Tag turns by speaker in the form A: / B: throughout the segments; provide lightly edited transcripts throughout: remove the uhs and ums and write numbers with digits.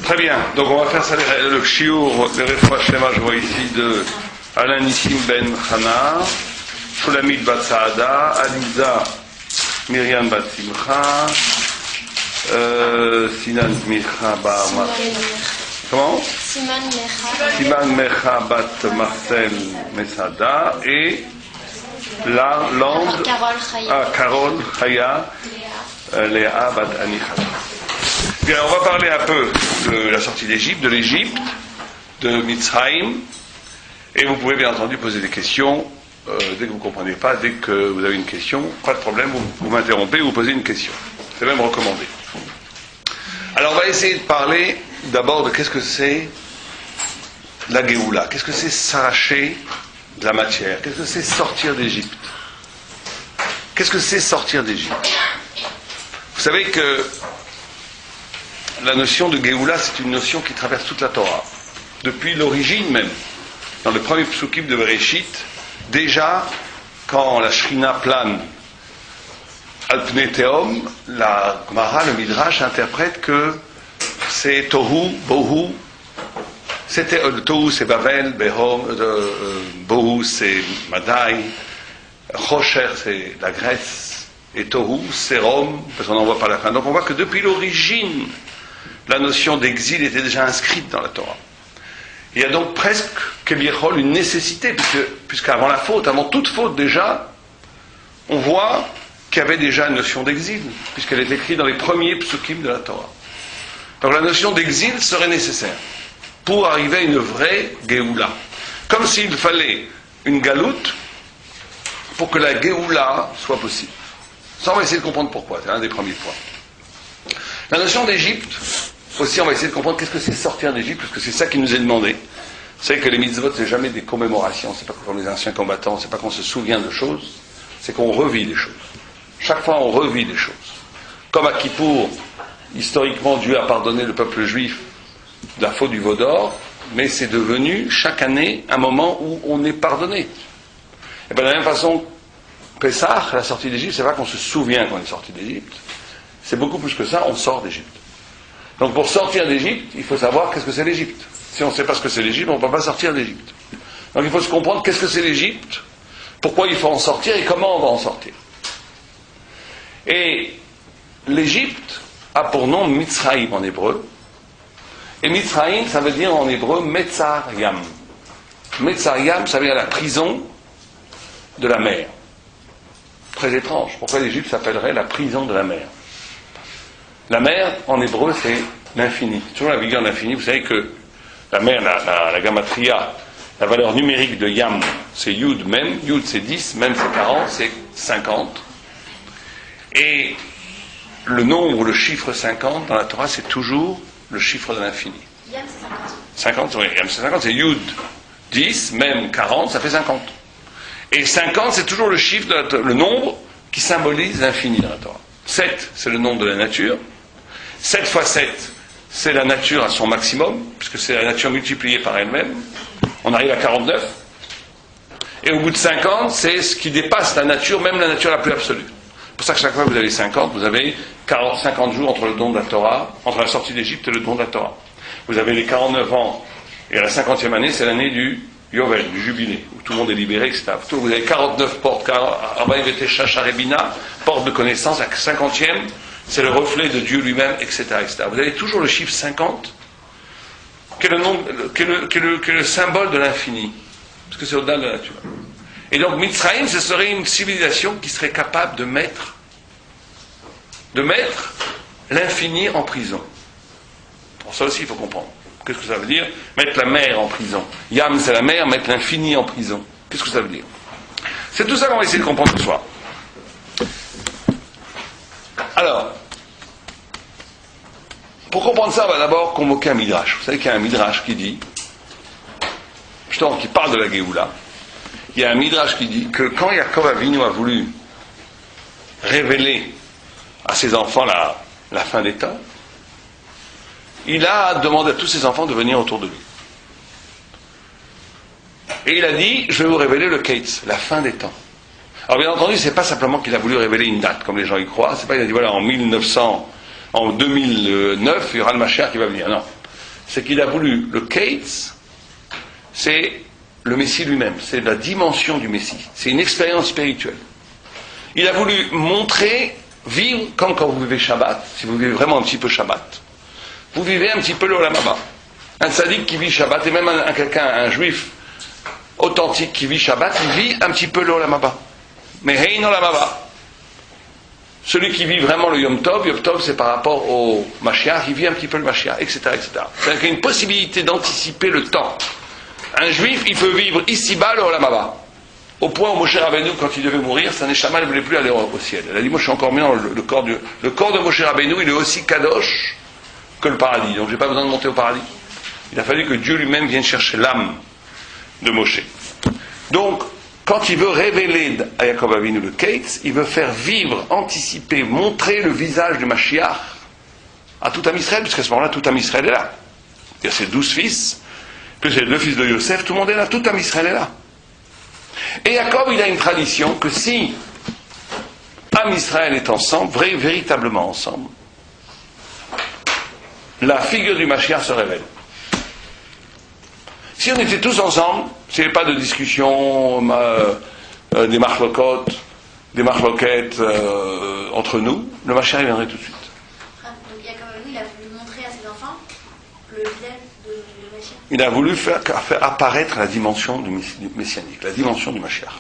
A: Très bien, donc on va faire ça, le shiur, le refoua shlema, je vois ici, de Alain Nissim Ben Hana, Shulamit Bat Saada, Aliza Myriam Bat Simcha, Sinan Micha Bar Comment Siman Mecha Bat Marcel Mesada et la Lande Carole Chaya Léa Bat Anicha. Bien, on va parler un peu de la sortie d'Égypte, de l'Égypte, de Mitzrayim, et vous pouvez bien entendu poser des questions dès que vous ne comprenez pas, dès que vous avez une question, pas de problème, vous m'interrompez, vous posez une question. C'est même recommandé. Alors on va essayer de parler d'abord de qu'est-ce que c'est la Géoula, qu'est-ce que c'est s'arracher de la matière, qu'est-ce que c'est sortir d'Égypte. Qu'est-ce que c'est sortir d'Égypte? Vous savez que la notion de Géoula, c'est une notion qui traverse toute la Torah. Depuis l'origine même, dans le premier psukim de Bereshit, déjà, quand la Shrina plane al pnei Tehom, la Gemara, le Midrash, interprète que c'est Tohu, Bohu. Le Tohu, c'est Bavel, Bohu, c'est Madai, Rocher, c'est la Grèce, et Tohu, c'est Rome, parce qu'on n'en voit pas la fin. Donc on voit que depuis l'origine, la notion d'exil était déjà inscrite dans la Torah. Il y a donc presque, Kebiechol, une nécessité, puisqu'avant la faute, avant toute faute déjà, on voit qu'il y avait déjà une notion d'exil, puisqu'elle est écrite dans les premiers psukim de la Torah. Donc la notion d'exil serait nécessaire pour arriver à une vraie Géoula. Comme s'il fallait une galoute pour que la Géoula soit possible. Ça, on va essayer de comprendre pourquoi, c'est un des premiers points. La notion d'Égypte, aussi, on va essayer de comprendre qu'est-ce que c'est sortir d'Égypte, parce que c'est ça qui nous est demandé. Vous savez que les mitzvot, c'est jamais des commémorations, c'est pas comme les anciens combattants, c'est pas qu'on se souvient de choses, c'est qu'on revit les choses. Chaque fois, on revit les choses. Comme à Kippour, historiquement, Dieu a pardonné le peuple juif de la faute du veau d'or, mais c'est devenu, chaque année, un moment où on est pardonné. Et bien, de la même façon, Pessah, la sortie d'Égypte, c'est pas qu'on se souvient qu'on est sorti d'Égypte, c'est beaucoup plus que ça, on sort d'Égypte. Donc pour sortir d'Égypte, il faut savoir qu'est-ce que c'est l'Égypte. Si on ne sait pas ce que c'est l'Égypte, on ne peut pas sortir d'Égypte. Donc il faut se comprendre qu'est-ce que c'est l'Égypte, pourquoi il faut en sortir et comment on va en sortir. Et l'Égypte a pour nom Mitzrayim en hébreu. Et Mitzrayim, ça veut dire en hébreu Metzar Yam. Metzar Yam, ça veut dire la prison de la mer. Très étrange. Pourquoi l'Égypte s'appellerait la prison de la mer? La mer, en hébreu, c'est l'infini. Toujours la vigueur de l'infini. Vous savez que la mer, la gamatria, la valeur numérique de Yam, c'est Yud même. Yud, c'est 10, même c'est 40, c'est 50. Et le nombre, le chiffre 50, dans la Torah, c'est toujours le chiffre de l'infini.
B: Yam, c'est 50.
A: 50, oui, Yam, c'est 50, c'est Yud 10, même 40, ça fait 50. Et 50, c'est toujours le chiffre, le nombre qui symbolise l'infini dans la Torah. 7, c'est le nombre de la nature. 7 fois 7, c'est la nature à son maximum, puisque c'est la nature multipliée par elle-même. On arrive à 49. Et au bout de 50, c'est ce qui dépasse la nature, même la nature la plus absolue. C'est pour ça que chaque fois que vous avez 50, vous avez 50 jours entre le don de la Torah, entre la sortie d'Égypte et le don de la Torah. Vous avez les 49 ans, et à la 50e année, c'est l'année du Yovel, du jubilé, où tout le monde est libéré, etc. Vous avez 49 portes, porte de connaissance, la 50e, c'est le reflet de Dieu lui-même, etc., etc. Vous avez toujours le chiffre 50, qui est le symbole de l'infini, parce que c'est au-delà de la nature. Et donc Mitzrayim, ce serait une civilisation qui serait capable de mettre l'infini en prison. Pour ça aussi, il faut comprendre. Qu'est-ce que ça veut dire? Mettre la mer en prison. Yam, c'est la mer, mettre l'infini en prison. Qu'est-ce que ça veut dire? C'est tout ça qu'on va essayer de comprendre ce soir. Alors, pour comprendre ça, on va d'abord convoquer un midrash. Vous savez qu'il y a un midrash qui dit, justement, qui parle de la Géoula. Il y a un midrash qui dit que quand Yaakov Avinu a voulu révéler à ses enfants la fin des temps, il a demandé à tous ses enfants de venir autour de lui. Et il a dit, je vais vous révéler le Kates, la fin des temps. Alors bien entendu, c'est pas simplement qu'il a voulu révéler une date, comme les gens y croient, c'est pas qu'il a dit voilà, en 2009, il y aura le Mashiach qui va venir, non. c'est qu'il a voulu, le Kates, c'est le Messie lui-même, c'est la dimension du Messie, c'est une expérience spirituelle. Il a voulu montrer, vivre comme quand vous vivez Shabbat, si vous vivez vraiment un petit peu Shabbat, vous vivez un petit peu l'Olam Haba. Un tzaddik qui vit Shabbat, et même un juif authentique qui vit Shabbat, il vit un petit peu l'Olam Haba. Mais Hein Olam Haba. Celui qui vit vraiment le Yom Tov c'est par rapport au Mashiach, il vit un petit peu le Mashiach, etc. C'est-à-dire qu'il y a une possibilité d'anticiper le temps. Un juif, il peut vivre ici-bas le Olam Haba. Au point où Moshe Rabbeinu, quand il devait mourir, sa neshama ne voulait plus aller au ciel. Elle a dit, moi je suis encore mieux dans le corps de Moshe Rabbeinu, il est aussi kadosh que le paradis. Donc j'ai pas besoin de monter au paradis. Il a fallu que Dieu lui-même vienne chercher l'âme de Moshe. Donc, quand il veut révéler à Yaakov Avinu le Kates, il veut faire vivre, anticiper, montrer le visage du Mashiach à tout Am Israël, puisqu'à ce moment-là, tout Am Israël est là. Il y a ses 12 fils, puis c'est les 2 fils de Yosef, tout le monde est là, tout Am Israël est là. Et Yaakov, il a une tradition que si Am Israël est ensemble, véritablement ensemble, la figure du Mashiach se révèle. Si on était tous ensemble, s'il n'y avait pas de discussion, des marloquettes entre nous, le Mashiach viendrait tout de suite.
C: Donc Yaakov Avinu, il a voulu montrer à ses enfants le visage de Mashiach.
A: Il a voulu faire apparaître la dimension du messianique, la dimension du Mashiach.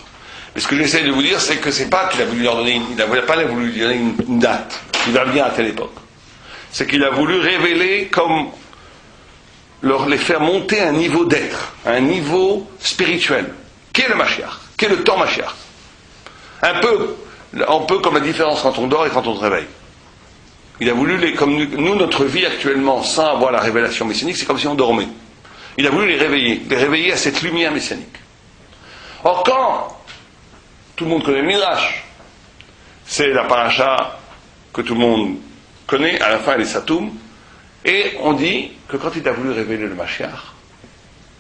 A: Mais ce que j'essaie de vous dire, c'est que c'est pas qu'il a voulu leur donner, il n'a pas voulu lui donner une date, il va bien à telle époque. C'est qu'il a voulu révéler comme les faire monter à un niveau d'être, à un niveau spirituel. Qu'est le Mashiach? Qu'est le temps Mashiach? Un peu comme la différence quand on dort et quand on se réveille. Il a voulu, comme nous, notre vie actuellement, sans avoir la révélation messianique, c'est comme si on dormait. Il a voulu les réveiller à cette lumière messianique. Or, quand tout le monde connaît le Midrash, c'est la paracha que tout le monde connaît, à la fin elle est Satoum, et on dit que quand il a voulu révéler le Mashiach,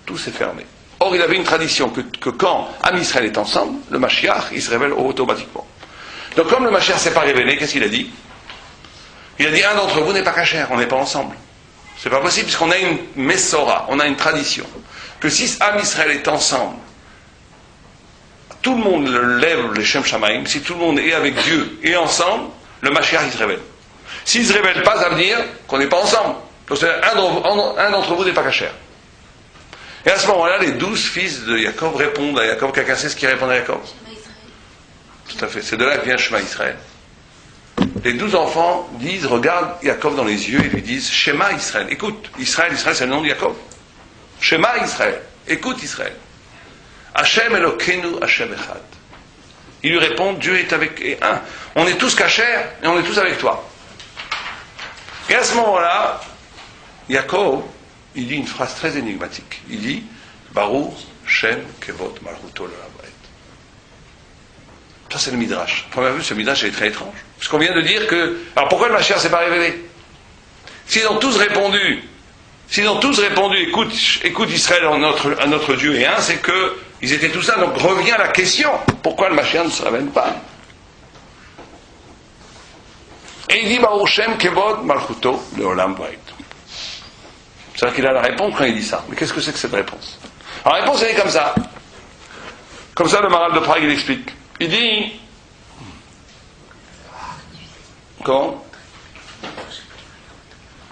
A: tout s'est fermé. Or, il avait une tradition que quand Am Israël est ensemble, le Mashiach, il se révèle automatiquement. Donc, comme le Mashiach ne s'est pas révélé, qu'est-ce qu'il a dit? Il a dit, un d'entre vous n'est pas kasher, on n'est pas ensemble. C'est pas possible, puisqu'on a une Messora, on a une tradition, que si Am Israël est ensemble, tout le monde lève les Shem Shamaim, si tout le monde est avec Dieu et ensemble, le Mashiach, il se révèle. S'il ne se révèle pas, ça veut dire qu'on n'est pas ensemble. Donc un d'entre vous n'est pas kasher. Et à ce moment-là, les 12 fils de Yaakov répondent à Yaakov. Quelqu'un sait ce qui répond à Yaakov? Tout à fait. C'est de là que vient Shema Israël. Les 12 enfants disent, regardent Yaakov dans les yeux et lui disent, Shema Israël. Écoute, Israël, c'est le nom de Yaakov. Shema Israël. Écoute Israël. Hashem Elokeinu Hashem Echad. Ils lui répondent, Dieu est avec et un. On est tous kasher et on est tous avec toi. Et à ce moment-là, Yaakov, il dit une phrase très énigmatique. Il dit, Baruch Shem Kevot Malchuto Le'olam Vaed. Ça, c'est le Midrash. Première vue, ce Midrash est très étrange. Parce qu'on vient de dire que... Alors pourquoi le Mashiach ne s'est pas révélé? S'ils ont tous répondu, écoute Israël à notre Dieu et un, c'est qu'ils étaient tous là. Donc revient la question, pourquoi le Mashiach ne se révèle pas? Et il dit, Baruch Shem Kevod Malchuto Le'olam Vaed. C'est-à-dire qu'il a la réponse quand il dit ça. Mais qu'est-ce que c'est que cette réponse? La réponse, elle est comme ça. Comme ça, le Maharal de Prague, il explique. Il dit... Comment?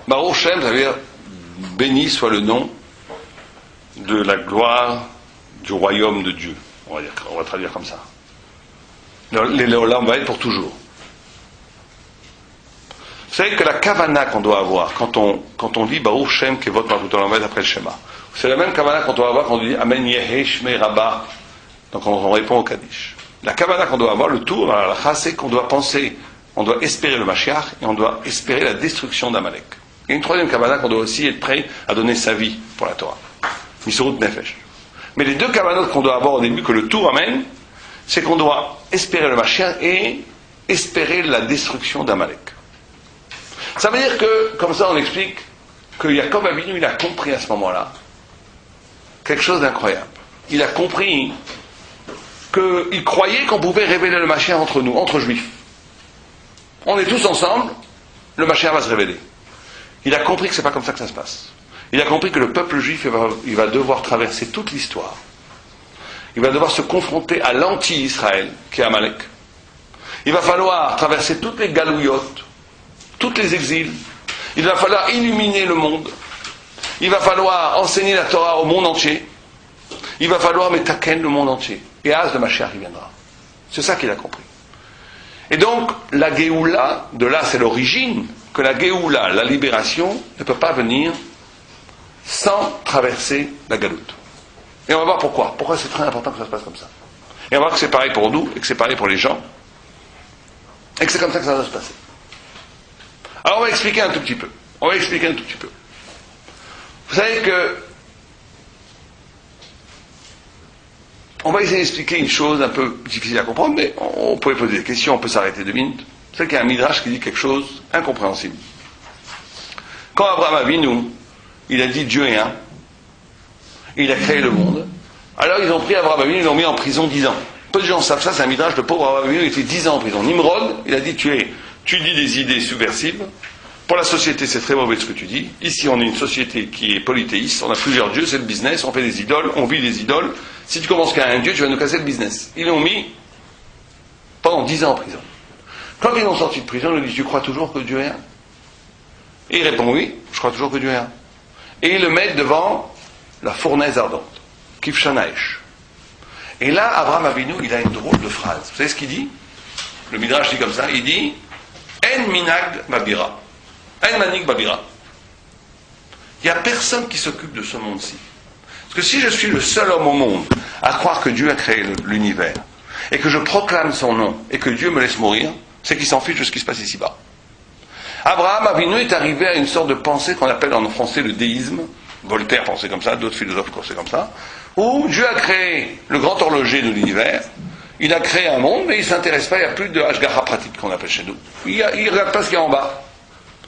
A: Baruch Shem, ça veut dire, béni soit le nom de la gloire du royaume de Dieu. On va traduire comme ça. Les Le'olam Vaed pour toujours. Vous savez que la kavana qu'on doit avoir quand on dit Baruch Shem Kevot Malchuto Le'olam Vaed après le Shema, c'est la même kavana qu'on doit avoir quand on dit Amen Yehei Shmei Rabbah. Donc on répond au Kaddish. La kavana qu'on doit avoir, le tour dans la halakha, c'est qu'on doit penser, on doit espérer le Mashiach et on doit espérer la destruction d'Amalek. Il y a une troisième kavana qu'on doit aussi être prêt à donner sa vie pour la Torah. Misurut Nefesh. Mais les deux kavanot qu'on doit avoir au début, que le tour amène, c'est qu'on doit espérer le Mashiach et espérer la destruction d'Amalek. Ça veut dire que, comme ça on explique, que Yaakov Avinu, il a compris à ce moment-là quelque chose d'incroyable. Il a compris qu'il croyait qu'on pouvait révéler le Mashiach entre nous, entre juifs. On est tous ensemble, le Mashiach va se révéler. Il a compris que c'est pas comme ça que ça se passe. Il a compris que le peuple juif, il va devoir traverser toute l'histoire. Il va devoir se confronter à l'anti-Israël, qui est Amalek. Il va falloir traverser toutes les galouillottes, toutes les exils. Il va falloir illuminer le monde. Il va falloir enseigner la Torah au monde entier. Il va falloir metaken le monde entier. Et Az de Mashiach, il viendra. C'est ça qu'il a compris. Et donc, la Géoula, de là c'est l'origine, que la Géoula, la libération, ne peut pas venir sans traverser la galoute. Et on va voir pourquoi. Pourquoi c'est très important que ça se passe comme ça. Et on va voir que c'est pareil pour nous, et que c'est pareil pour les gens, et que c'est comme ça que ça va se passer. Alors on va expliquer un tout petit peu. Vous savez que on va essayer d'expliquer une chose un peu difficile à comprendre, mais on peut poser des questions, on peut s'arrêter 2 minutes. Vous savez qu'il y a un midrash qui dit quelque chose d'incompréhensible. Quand Abraham Avinu, il a dit Dieu est un, il a créé le monde, alors ils ont pris Abraham Avinu, ils l'ont mis en prison 10 ans. Peu de gens savent ça, c'est un midrash, le pauvre Abraham Avinu, il était 10 ans en prison. Nimrod, il a dit tu dis des idées subversives, pour la société c'est très mauvais ce que tu dis, ici on est une société qui est polythéiste, on a plusieurs dieux, c'est le business, on fait des idoles, on vit des idoles, si tu commences qu'à un dieu, tu vas nous casser le business. Ils l'ont mis pendant 10 ans en prison. Quand ils l'ont sorti de prison, ils lui disent tu crois toujours que Dieu est un? Et il répond oui, je crois toujours que Dieu est un. Et ils le mettent devant la fournaise ardente, Kifshanaesh. Et là, Abraham Avinu, il a une drôle de phrase. Vous savez ce qu'il dit? Le Midrash dit comme ça, il dit En minag babira. En manig babira. Il n'y a personne qui s'occupe de ce monde-ci. Parce que si je suis le seul homme au monde à croire que Dieu a créé l'univers, et que je proclame son nom, et que Dieu me laisse mourir, c'est qu'il s'en fiche de ce qui se passe ici-bas. Abraham Avinu est arrivé à une sorte de pensée qu'on appelle en français le déisme. Voltaire pensait comme ça, d'autres philosophes pensaient comme ça, où Dieu a créé le grand horloger de l'univers, il a créé un monde, mais il ne s'intéresse pas, il n'y a plus de Hashgacha pratique qu'on appelle chez nous. Il ne regarde pas ce qu'il y a en bas.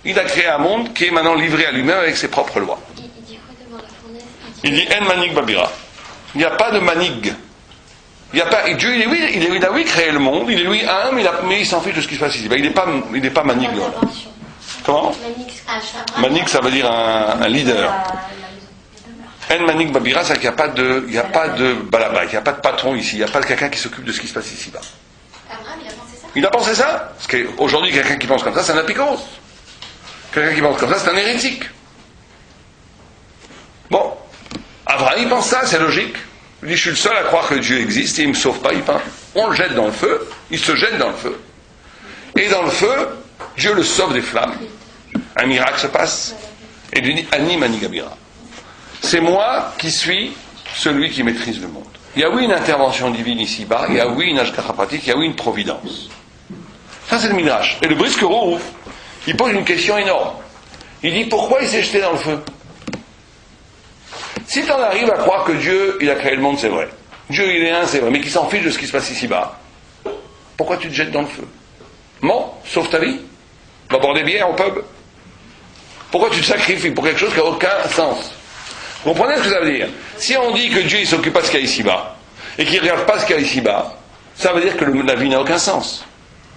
A: Il a créé un monde qui est maintenant livré à lui-même avec ses propres lois.
C: Il dit quoi devant la fournaise?
A: Il dit En manig babira. Il n'y a pas de manig. Il y a pas, Dieu, il a oui créé le monde, il est lui un, mais il s'en fiche de ce qui se passe ici. Ben, il n'est pas manig. Comment? Manig, ça veut dire un leader. En manig babira, c'est qu'il n'y a pas de balaba, il n'y a pas de patron ici, il n'y a pas de quelqu'un qui s'occupe de ce qui se passe ici-bas.
C: Abraham, il a pensé ça?
A: Il a pensé ça? Parce qu'aujourd'hui, quelqu'un qui pense comme ça, c'est un apicos. Quelqu'un qui pense comme ça, c'est un hérétique. Bon, Abraham, il pense ça, c'est logique. Il dit, je suis le seul à croire que Dieu existe et il ne me sauve pas, il pense. On le jette dans le feu, il se jette dans le feu. Et dans le feu, Dieu le sauve des flammes. Un miracle se passe. Et il lui dit, Ani manigabira. C'est moi qui suis celui qui maîtrise le monde. Il y a oui une intervention divine ici-bas, il y a oui une hashgacha pratique, il y a oui une providence. Ça c'est le midrash. Et le Brisker-Rov, il pose une question énorme. Il dit, pourquoi il s'est jeté dans le feu? Si tu en arrives à croire que Dieu, il a créé le monde, c'est vrai. Dieu, il est un, c'est vrai, mais qu'il s'en fiche de ce qui se passe ici-bas. Pourquoi tu te jettes dans le feu? Bon, sauve ta vie. Va boire des bières au pub. Pourquoi tu te sacrifies pour quelque chose qui n'a aucun sens? Vous comprenez ce que ça veut dire? Si on dit que Dieu, il ne s'occupe pas de ce qu'il y a ici-bas, et qu'il ne regarde pas ce qu'il y a ici-bas, ça veut dire que la vie n'a aucun sens.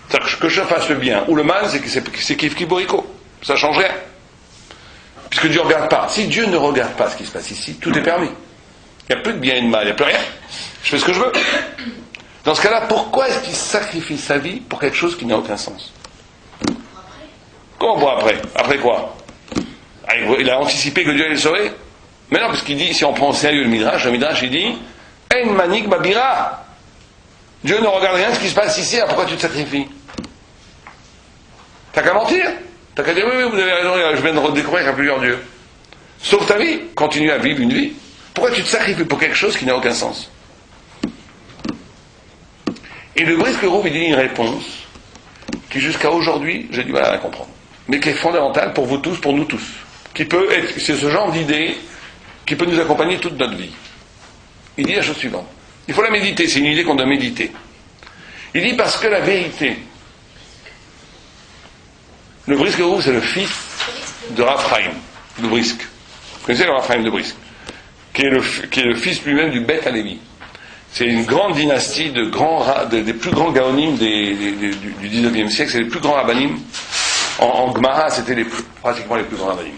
A: C'est-à-dire que je fasse le bien ou le mal, c'est kiff kiborico. Ça ne change rien. Puisque Dieu ne regarde pas. Si Dieu ne regarde pas ce qui se passe ici, tout est permis. Il n'y a plus de bien et de mal, il n'y a plus rien. Je fais ce que je veux. Dans ce cas-là, pourquoi est-ce qu'il sacrifie sa vie pour quelque chose qui n'a aucun sens? Comment pour après? Après quoi? Il a anticipé que Dieu allait le sauver? Mais non, parce qu'il dit, si on prend au sérieux le Midrash il dit En manig babira. Dieu ne regarde rien de ce qui se passe ici, pourquoi tu te sacrifies? T'as qu'à mentir. T'as qu'à dire oui, vous avez raison, je viens de redécouvrir qu'il y a plusieurs dieux. Sauve ta vie, continue à vivre une vie. Pourquoi tu te sacrifies pour quelque chose qui n'a aucun sens? Et le Brisker-Rov, il dit une réponse qui jusqu'à aujourd'hui, j'ai du mal à la comprendre, mais qui est fondamentale pour vous tous, pour nous tous. Qui peut être, c'est ce genre d'idée qui peut nous accompagner toute notre vie. Il dit la chose suivante. Il faut la méditer, c'est une idée qu'on doit méditer. Il dit parce que la vérité, le Brisker-Rov, c'est le fils de Raphaïm, de Brisk. Vous connaissez le Raphaïm de Brisk, qui est le fils lui-même du Beth Halevi. C'est une grande dynastie des plus grands gaonim du 19e siècle, c'est les plus grands rabbanim. En Gemara, c'était pratiquement les plus grands rabbanim.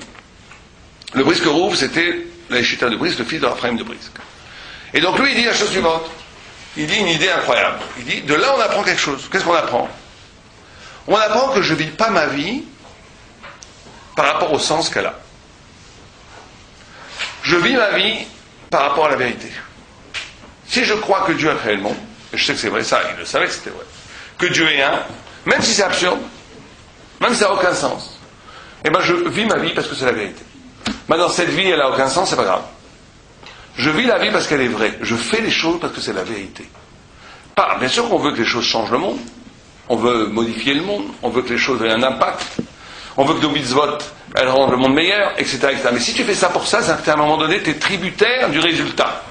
A: Le Brisker Rov, c'était l'Eshita de Brisk, le fils de Raphaël de Brisk. Et donc lui, il dit la chose suivante. Il dit une idée incroyable. Il dit, de là on apprend quelque chose. Qu'est-ce qu'on apprend? On apprend que je ne vis pas ma vie par rapport au sens qu'elle a. Je vis ma vie par rapport à la vérité. Si je crois que Dieu a créé le monde, et je sais que c'est vrai, ça, il le savait que c'était vrai, que Dieu est un, même si c'est absurde, même si ça n'a aucun sens, eh ben je vis ma vie parce que c'est la vérité. Maintenant, cette vie, elle n'a aucun sens, c'est pas grave. Je vis la vie parce qu'elle est vraie. Je fais les choses parce que c'est la vérité. Pas, bien sûr qu'on veut que les choses changent le monde. On veut modifier le monde. On veut que les choses aient un impact. On veut que nos mitzvot, elles rendent le monde meilleur, etc., etc. Mais si tu fais ça pour ça, c'est qu'à un moment donné, tu es tributaire du résultat.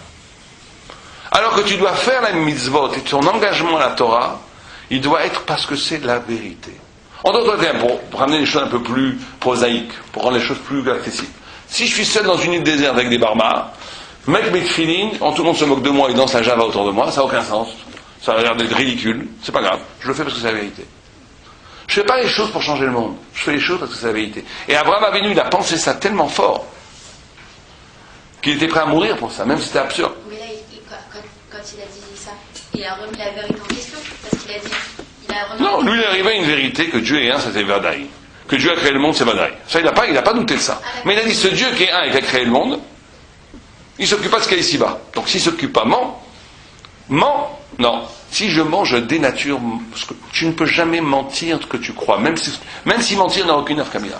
A: Alors que tu dois faire la mitzvot et ton engagement à la Torah, il doit être parce que c'est la vérité. En d'autres termes, pour ramener les choses un peu plus prosaïques, pour rendre les choses plus accessibles. Si je suis seul dans une île déserte avec des barbares, mettre mes tefilines, tout le monde se moque de moi et danse la java autour de moi, ça n'a aucun sens. Ça a l'air d'être ridicule. C'est pas grave. Je le fais parce que c'est la vérité. Je fais pas les choses pour changer le monde. Je fais les choses parce que c'est la vérité. Et Abraham Avinu, il a pensé ça tellement fort qu'il était prêt à mourir pour ça, même si c'était absurde.
C: Mais là, quand il a dit ça, il a remis la vérité en question. Parce qu'il a dit.
A: Non, lui, il est arrivé à une vérité que Dieu est un, c'était Vadaï. Que Dieu a créé le monde, c'est Vadaï. Ça, il n'a pas douté de ça. Mais il a dit, ce Dieu qui est un et qui a créé le monde, il ne s'occupe pas de ce qu'il y a ici-bas. Donc s'il ne s'occupe pas, ment, non. Si je mens, je dénature. Tu ne peux jamais mentir ce que tu crois, même si mentir n'a aucune afkamila.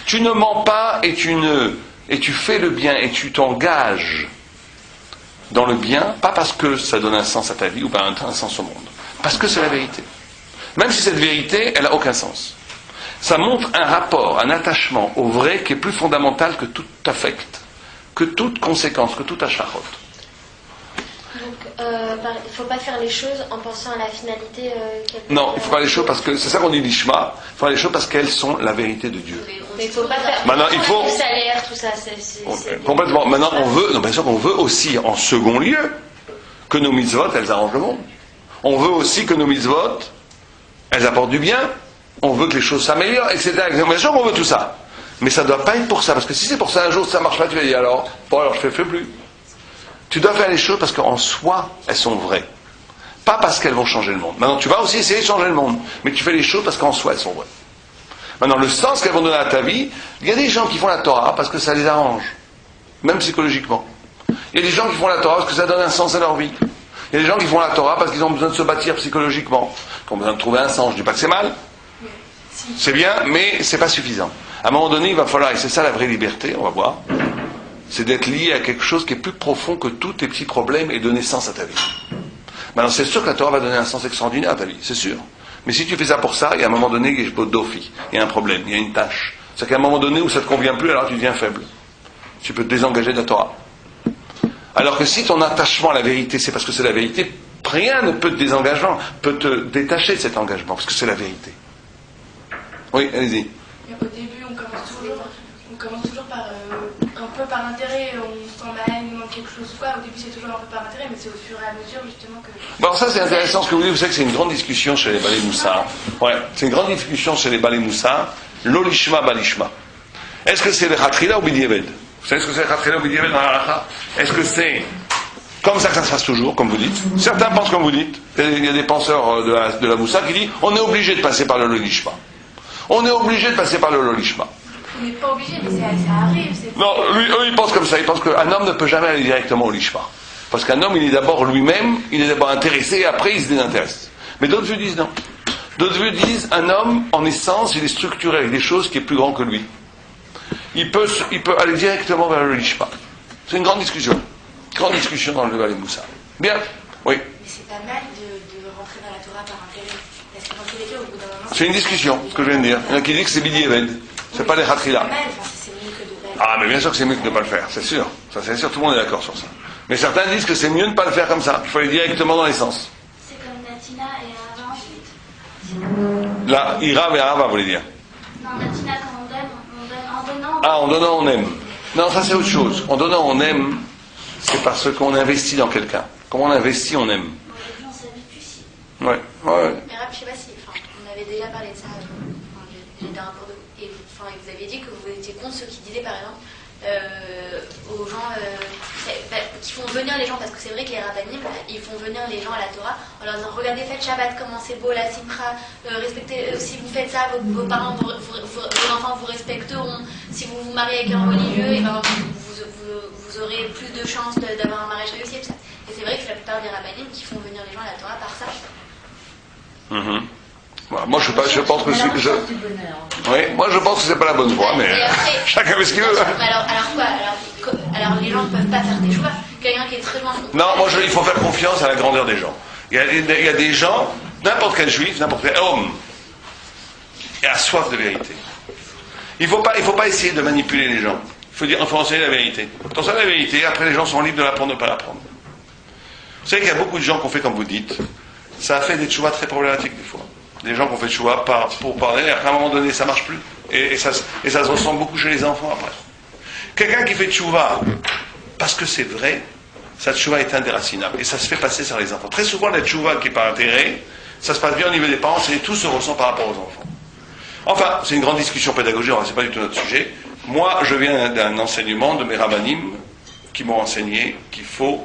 A: Tu ne mens pas et tu fais le bien et tu t'engages dans le bien, pas parce que ça donne un sens à ta vie ou pas un sens au monde. Parce que c'est la vérité. Même si cette vérité, elle n'a aucun sens. Ça montre un rapport, un attachement au vrai qui est plus fondamental que tout affect, que toute conséquence, que tout achachot.
D: Donc, il ne faut pas faire les choses en pensant à la finalité
A: Non, il faut faire les choses parce que, c'est ça qu'on dit l'ishma, il faut faire les choses parce qu'elles sont la vérité de Dieu.
D: Mais il ne faut pas faire
A: maintenant, il faut...
D: le salaire, tout ça. C'est
A: complètement. Maintenant, bien sûr qu'on veut aussi, en second lieu, que nos mitzvot, elles arrangent le monde. On veut aussi que nos mitzvot, elles apportent du bien. On veut que les choses s'améliorent, etc. Bien sûr qu'on veut tout ça. Mais ça ne doit pas être pour ça. Parce que si c'est pour ça, un jour, ça ne marche pas, tu vas dire alors je ne fais plus. Tu dois faire les choses parce qu'en soi, elles sont vraies. Pas parce qu'elles vont changer le monde. Maintenant, tu vas aussi essayer de changer le monde. Mais tu fais les choses parce qu'en soi, elles sont vraies. Maintenant, le sens qu'elles vont donner à ta vie, il y a des gens qui font la Torah parce que ça les arrange. Même psychologiquement. Il y a des gens qui font la Torah parce que ça donne un sens à leur vie. Il y a des gens qui font la Torah parce qu'ils ont besoin de se bâtir psychologiquement. Qui ont besoin de trouver un sens. Je ne dis pas que c'est mal. C'est bien, mais c'est pas suffisant. À un moment donné, il va falloir, et c'est ça la vraie liberté, on va voir, c'est d'être lié à quelque chose qui est plus profond que tous tes petits problèmes et donner sens à ta vie. Maintenant, c'est sûr que la Torah va donner un sens extraordinaire à ta vie, c'est sûr. Mais si tu fais ça pour ça, il y a un moment donné, il y a un problème, il y a une tâche. C'est qu'à un moment donné où ça ne te convient plus, alors tu deviens faible. Tu peux te désengager de la Torah. Alors que si ton attachement à la vérité, c'est parce que c'est la vérité, rien ne peut peut te détacher de cet engagement, parce que c'est la vérité. Oui, allez-y.
E: Au début, on commence toujours par un peu par intérêt, on s'en mal, il manque quelque chose ou quoi. Au début, c'est toujours un peu par intérêt, mais c'est au fur et à mesure, justement, que...
A: Bon, ça, c'est intéressant ce que vous dites. Vous savez que c'est une grande discussion chez les Balei Moussa. Ouais, c'est une grande discussion chez les Balei Moussa. L'olishma, balishma. Est-ce que c'est le Khatrila ou B'diavad? Vous savez ce que c'est le Khatrila ou B'diavad dans la halakha? Est-ce que c'est comme ça que ça se passe toujours, comme vous dites? Certains pensent comme vous dites. Il y a des penseurs de la Moussa qui disent on est obligé de passer par le l'olishma. On est obligé de passer par le lolishma.
E: On n'est pas obligé, mais ça arrive.
A: Non, eux, ils pensent comme ça. Ils pensent qu'un homme ne peut jamais aller directement au lishma. Parce qu'un homme, il est d'abord lui-même, il est d'abord intéressé, et après, il se désintéresse. Mais d'autres vues disent non. D'autres vues disent, un homme, en essence, il est structuré avec des choses qui est plus grand que lui. Il peut aller directement vers le lishma. C'est une grande discussion. Grande discussion dans le Balei Moussa. Bien. Oui.
C: Mais c'est pas mal de rentrer dans la Torah par intérêt. Parce que dans tous les cas, au bout d'un moment...
A: C'est une discussion, ce que je viens de dire. Il y en a qui disent que c'est B'diavad. C'est pas les Khatrila. Ah, mais bien sûr que c'est mieux que de ne pas le faire, c'est sûr. Ça, c'est sûr, tout le monde est d'accord sur ça. Mais certains disent que c'est mieux de ne pas le faire comme ça. Il faut aller directement dans l'essence.
D: C'est comme Natina et Ahava ensuite.
A: Là, Ira et Ahava, vous voulez dire?
D: Non, Natina, quand on donne en donnant.
A: Ah, en donnant, on aime. Non, ça c'est autre chose. En donnant, on aime, c'est parce qu'on investit dans quelqu'un. Quand on investit, on aime.
D: Au début, on s'habitue si.
A: Ouais.
C: Mais Rab, je sais pas si... Enfin, on avait déjà parlé de ça. J'étais un cours de... Et vous aviez dit que vous étiez contre ceux qui disaient, par exemple, aux gens qui font venir les gens, parce que c'est vrai que les rabbinim, ils font venir les gens à la Torah en leur disant regardez, faites Shabbat, comment c'est beau, la simcha, respectez, si vous faites ça, vos parents, vos enfants vous respecteront. Si vous vous mariez avec un religieux, et ben, vous aurez plus de chances d'avoir un mariage réussi. Et c'est vrai que la plupart des rabbinim qui font venir les gens à la Torah par ça.
A: Voilà, moi je pense que moi je pense que c'est pas la bonne voie, mais après, chacun fait ce qu'il veut.
C: Alors quoi alors les gens ne peuvent pas faire des choix. Quelqu'un qui est très loin.
A: Non, il faut faire confiance à la grandeur des gens. Il y a des gens, n'importe quel juif, n'importe quel homme, a soif de vérité. Il faut pas essayer de manipuler les gens. Il faut enseigner la vérité. Quand on enseigne la vérité, après les gens sont libres de l'apprendre ou de ne pas l'apprendre. Vous savez qu'il y a beaucoup de gens qui ont fait comme vous dites. Ça a fait des choix très problématiques des fois. Des gens qui ont fait choix pour parler, et après à un moment donné ça marche plus. Et ça se ressent beaucoup chez les enfants après. Quelqu'un qui fait tchouva parce que c'est vrai, sa tchouva est indéracinable. Et ça se fait passer sur les enfants. Très souvent la tchouva qui est par intérêt, ça se passe bien au niveau des parents, et tout se ressent par rapport aux enfants. Enfin, c'est une grande discussion pédagogique, c'est pas du tout notre sujet. Moi, je viens d'un enseignement de mes rabbinim qui m'ont enseigné qu'il faut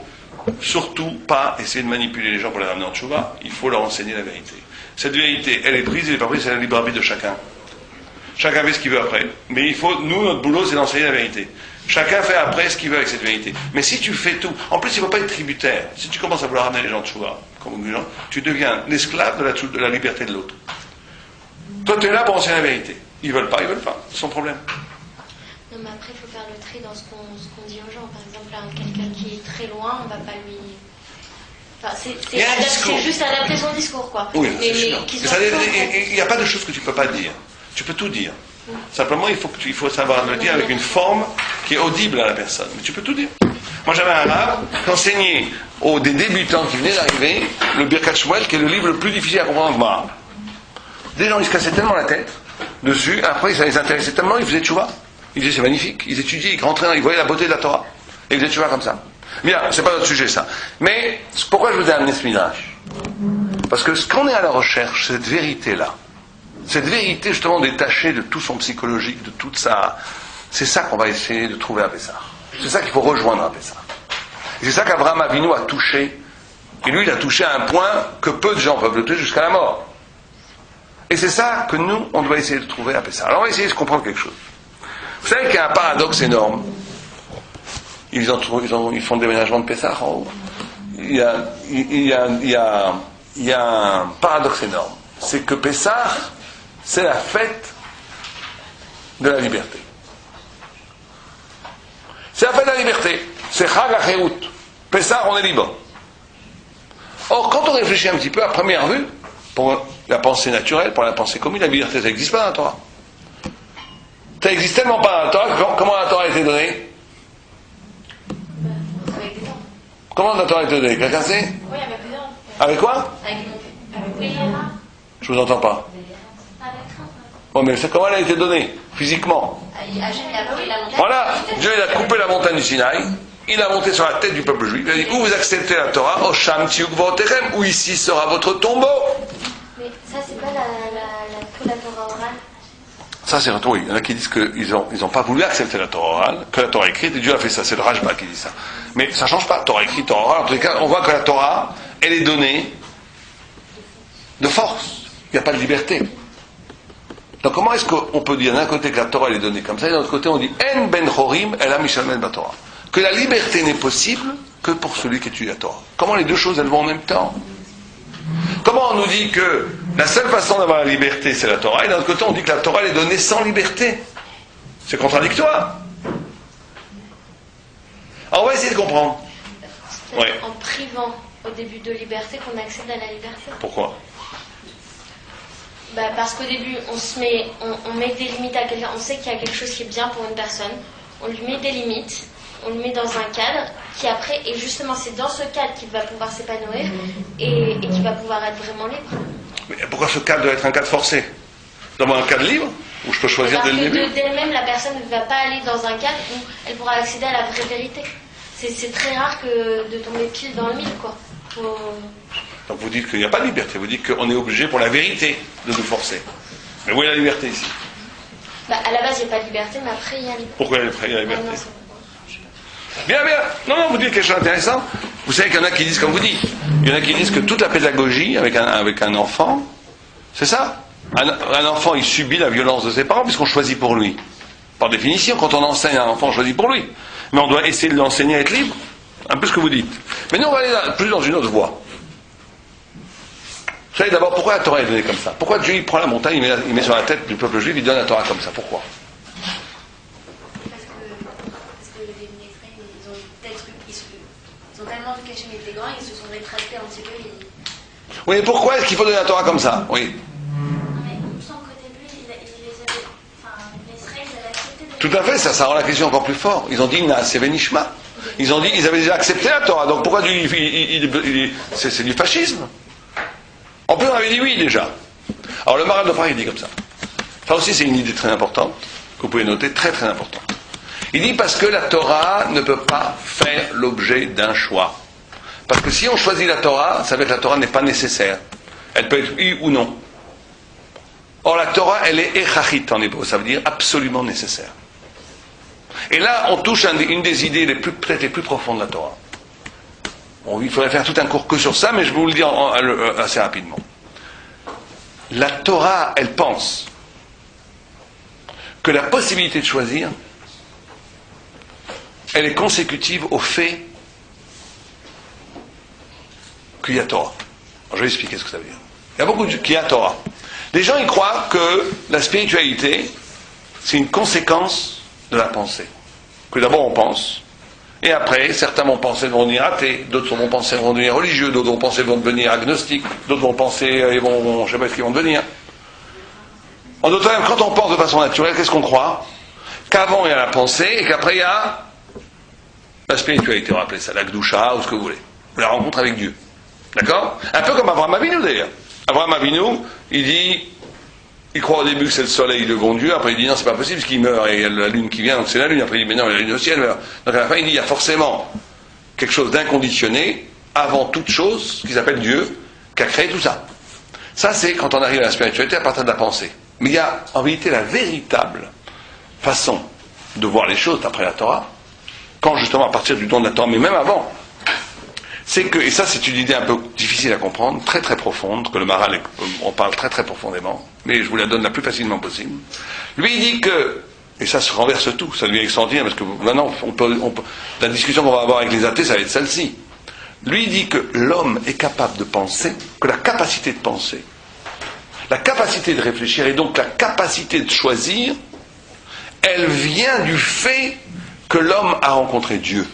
A: surtout pas essayer de manipuler les gens pour les ramener en tchouva, il faut leur enseigner la vérité. Cette vérité, elle est prise, elle n'est pas prise, c'est la libre arbitre de chacun. Chacun fait ce qu'il veut après. Mais nous, notre boulot, c'est d'enseigner la vérité. Chacun fait après ce qu'il veut avec cette vérité. Mais si tu fais tout, en plus, il ne faut pas être tributaire. Si tu commences à vouloir ramener les gens de tchouva, comme les gens, tu deviens l'esclave de la liberté de l'autre. Toi, tu es là pour enseigner la vérité. Ils veulent pas, c'est son problème.
D: Non, mais après, il faut faire le tri dans ce qu'on dit aux gens. Par exemple, là, quelqu'un qui est très loin, on ne va pas lui... Enfin, c'est juste adapter son discours, quoi.
A: Oui, c'est sûr. Il n'y a pas de choses que tu ne peux pas dire. Tu peux tout dire. Simplement, il faut savoir le dire avec une forme qui est audible à la personne. Mais tu peux tout dire. Moi, j'avais un arabe qui enseignait des débutants qui venaient d'arriver le Birkat Shmuel, qui est le livre le plus difficile à comprendre en Gemara. Des gens, ils se cassaient tellement la tête dessus, après, ça les intéressait tellement, ils faisaient tchouva. Ils disaient, c'est magnifique. Ils étudiaient, ils rentraient, ils voyaient la beauté de la Torah. Et ils faisaient tchouva comme ça. Bien, c'est pas notre sujet, ça. Mais, pourquoi je vous ai amené ce midrash ? Parce que ce qu'on est à la recherche, c'est cette vérité-là. Cette vérité, justement, détachée de tout son psychologique, de toute sa... C'est ça qu'on va essayer de trouver à Pessah. C'est ça qu'il faut rejoindre à Pessah. Et c'est ça qu'Abraham Avinu a touché. Et lui, il a touché à un point que peu de gens peuvent le toucher jusqu'à la mort. Et c'est ça que nous, on doit essayer de trouver à Pessah. Alors, on va essayer de comprendre quelque chose. Vous savez qu'il y a un paradoxe énorme. Ils font le déménagement de Pessah en haut. Il y a un paradoxe énorme. C'est que Pessah, c'est la fête de la liberté. C'est la fête de la liberté. C'est Chag HaCherut. Pessah, on est libre. Or, quand on réfléchit un petit peu à première vue, pour la pensée naturelle, pour la pensée commune, la liberté, ça n'existe pas dans la Torah. Ça n'existe tellement pas dans la Torah. Comment la Torah a été donnée ?
C: Avec des dents.
A: Comment la Torah a été donnée ? Quelqu'un sait ?
C: Oui, avec des dents.
A: Avec quoi ?
C: Avec des dents.
A: Je vous entends pas. Bon, mais comment elle a été donnée, physiquement ? Voilà, Dieu il a coupé la montagne du Sinaï, il a monté sur la tête du peuple juif, il a dit, où vous acceptez la Torah, Osham Tiuk Votechem, où ici sera votre tombeau.
D: Mais ça, c'est pas que la Torah orale.
A: Ça, c'est oui. Il y en a qui disent qu'ils n'ont pas voulu accepter la Torah orale, que la Torah écrite, et Dieu a fait ça. C'est le Rajba qui dit ça. Mais ça ne change pas. Torah écrite, Torah orale. En tous les cas, on voit que la Torah, elle est donnée de force. Il n'y a pas de liberté. Donc, comment est-ce qu'on peut dire d'un côté que la Torah elle est donnée comme ça, et d'un autre côté, on dit En ben chorim, el ha mishalmen ba Torah. Que la liberté n'est possible que pour celui qui étudie la Torah. Comment les deux choses, elles vont en même temps ? Comment on nous dit que la seule façon d'avoir la liberté, c'est la Torah, et d'un autre côté, on dit que la Torah elle est donnée sans liberté. C'est contradictoire. Alors, on va essayer de comprendre.
D: C'est en privant au début de liberté qu'on accède à la liberté.
A: Pourquoi ?
D: Parce qu'au début, on met des limites à quelqu'un. On sait qu'il y a quelque chose qui est bien pour une personne. On lui met des limites. On le met dans un cadre qui après, et justement c'est dans ce cadre qu'il va pouvoir s'épanouir et qu'il va pouvoir être vraiment libre.
A: Mais pourquoi ce cadre doit être un cadre forcé ? D'avoir un cadre libre où je peux choisir dès le début ?
D: D'elle-même, la personne ne va pas aller dans un cadre où elle pourra accéder à la vraie vérité. C'est très rare que de tomber pile dans le mille, quoi.
A: Donc vous dites qu'il n'y a pas de liberté, vous dites qu'on est obligé pour la vérité de nous forcer. Mais où est la liberté ici ?
D: À la base, il n'y a pas de liberté, mais après, il y a liberté.
A: Pourquoi il y a liberté?
D: Ah, non,
A: Bien. Non, vous dites quelque chose d'intéressant. Vous savez qu'il y en a qui disent, comme vous dites, il y en a qui disent que toute la pédagogie avec un enfant, c'est ça. Un enfant, il subit la violence de ses parents puisqu'on choisit pour lui. Par définition, quand on enseigne à un enfant, on choisit pour lui. Mais on doit essayer de l'enseigner à être libre. Un peu ce que vous dites. Mais nous, on va aller plus dans une autre voie. Vous savez d'abord pourquoi la Torah est donnée comme ça? Pourquoi Dieu il prend la montagne, il met sur la tête du peuple juif, il donne la Torah comme ça? Pourquoi?
C: Parce que les Israéliens, ils ont eu tel truc, ils ont tellement vu qu'Hachem était grand, ils se sont rétractés un petit peu.
A: Oui, mais pourquoi est-ce qu'il faut donner la Torah comme ça? Oui.
C: Mais il me semble qu'au début, les Israéliens avaient accepté de...
A: Tout à fait, ça rend la question encore plus forte. Ils ont dit Naaseh Venishma. Ils ont dit, ils avaient déjà accepté la Torah, donc pourquoi c'est du fascisme? En plus, on avait dit oui déjà. Alors le Maharal de Paris, il dit comme ça. Ça aussi, c'est une idée très importante, que vous pouvez noter, très très importante. Il dit parce que la Torah ne peut pas faire l'objet d'un choix. Parce que si on choisit la Torah, ça veut dire que la Torah n'est pas nécessaire. Elle peut être oui ou non. Or la Torah, elle est echachit en hébreu, ça veut dire absolument nécessaire. Et là, on touche une des idées peut-être les plus profondes de la Torah. Bon, il faudrait faire tout un cours que sur ça, mais je vais vous le dire assez rapidement. La Torah, elle pense que la possibilité de choisir, elle est consécutive au fait qu'il y a Torah. Alors, je vais expliquer ce que ça veut dire. Il y a beaucoup qu'il y a Torah. Les gens, ils croient que la spiritualité, c'est une conséquence de la pensée. Que d'abord on pense, et après, certains vont penser vont devenir athées, d'autres vont penser vont devenir religieux, d'autres vont penser vont devenir agnostiques, d'autres vont penser, je ne sais pas ce qu'ils vont devenir. En d'autres termes, quand on pense de façon naturelle, qu'est-ce qu'on croit? Qu'avant il y a la pensée, et qu'après il y a la spiritualité, on va appeler ça la Gdusha, ou ce que vous voulez. La rencontre avec Dieu. D'accord? Un peu comme Abraham Avinu d'ailleurs. Abraham Avinu, il croit au début que c'est le soleil, le bon Dieu, après il dit non, c'est pas possible, parce qu'il meurt, et il y a la lune qui vient, donc c'est la lune, après il dit mais non, la lune aussi, elle meurt. Donc à la fin il dit il y a forcément quelque chose d'inconditionné, avant toute chose, qui s'appelle Dieu, qui a créé tout ça. Ça c'est quand on arrive à la spiritualité à partir de la pensée. Mais il y a en réalité la véritable façon de voir les choses d'après la Torah, quand justement à partir du don de la Torah, mais même avant, c'est que, et ça c'est une idée un peu difficile à comprendre, très très profonde, que le Maharal on parle très très profondément, mais je vous la donne la plus facilement possible. Lui il dit que, et ça se renverse tout, ça devient extraordinaire, parce que maintenant la discussion qu'on va avoir avec les athées, ça va être celle-ci. Lui il dit que l'homme est capable de penser, que la capacité de penser, la capacité de réfléchir, et donc la capacité de choisir, elle vient du fait que l'homme a rencontré Dieu.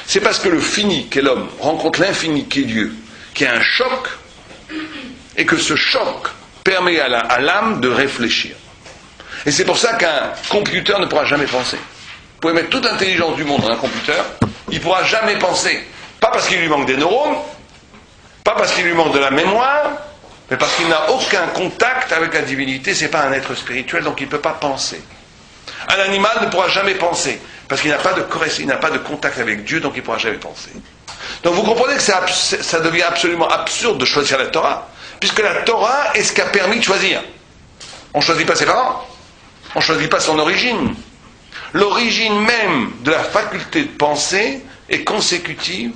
A: C'est parce que le fini qu'est l'homme rencontre l'infini qu'est Dieu, qu'il y a un choc, et que ce choc permet à l'âme de réfléchir. Et c'est pour ça qu'un computer ne pourra jamais penser. Vous pouvez mettre toute l'intelligence du monde dans un computer, il ne pourra jamais penser. Pas parce qu'il lui manque des neurones, pas parce qu'il lui manque de la mémoire, mais parce qu'il n'a aucun contact avec la divinité, c'est pas un être spirituel, donc il ne peut pas penser. Un animal ne pourra jamais penser, parce qu'il n'a pas de contact avec Dieu, donc il ne pourra jamais penser. Donc vous comprenez que ça devient absolument absurde de choisir la Torah, puisque la Torah est ce qui a permis de choisir. On ne choisit pas ses parents, on ne choisit pas son origine. L'origine même de la faculté de penser est consécutive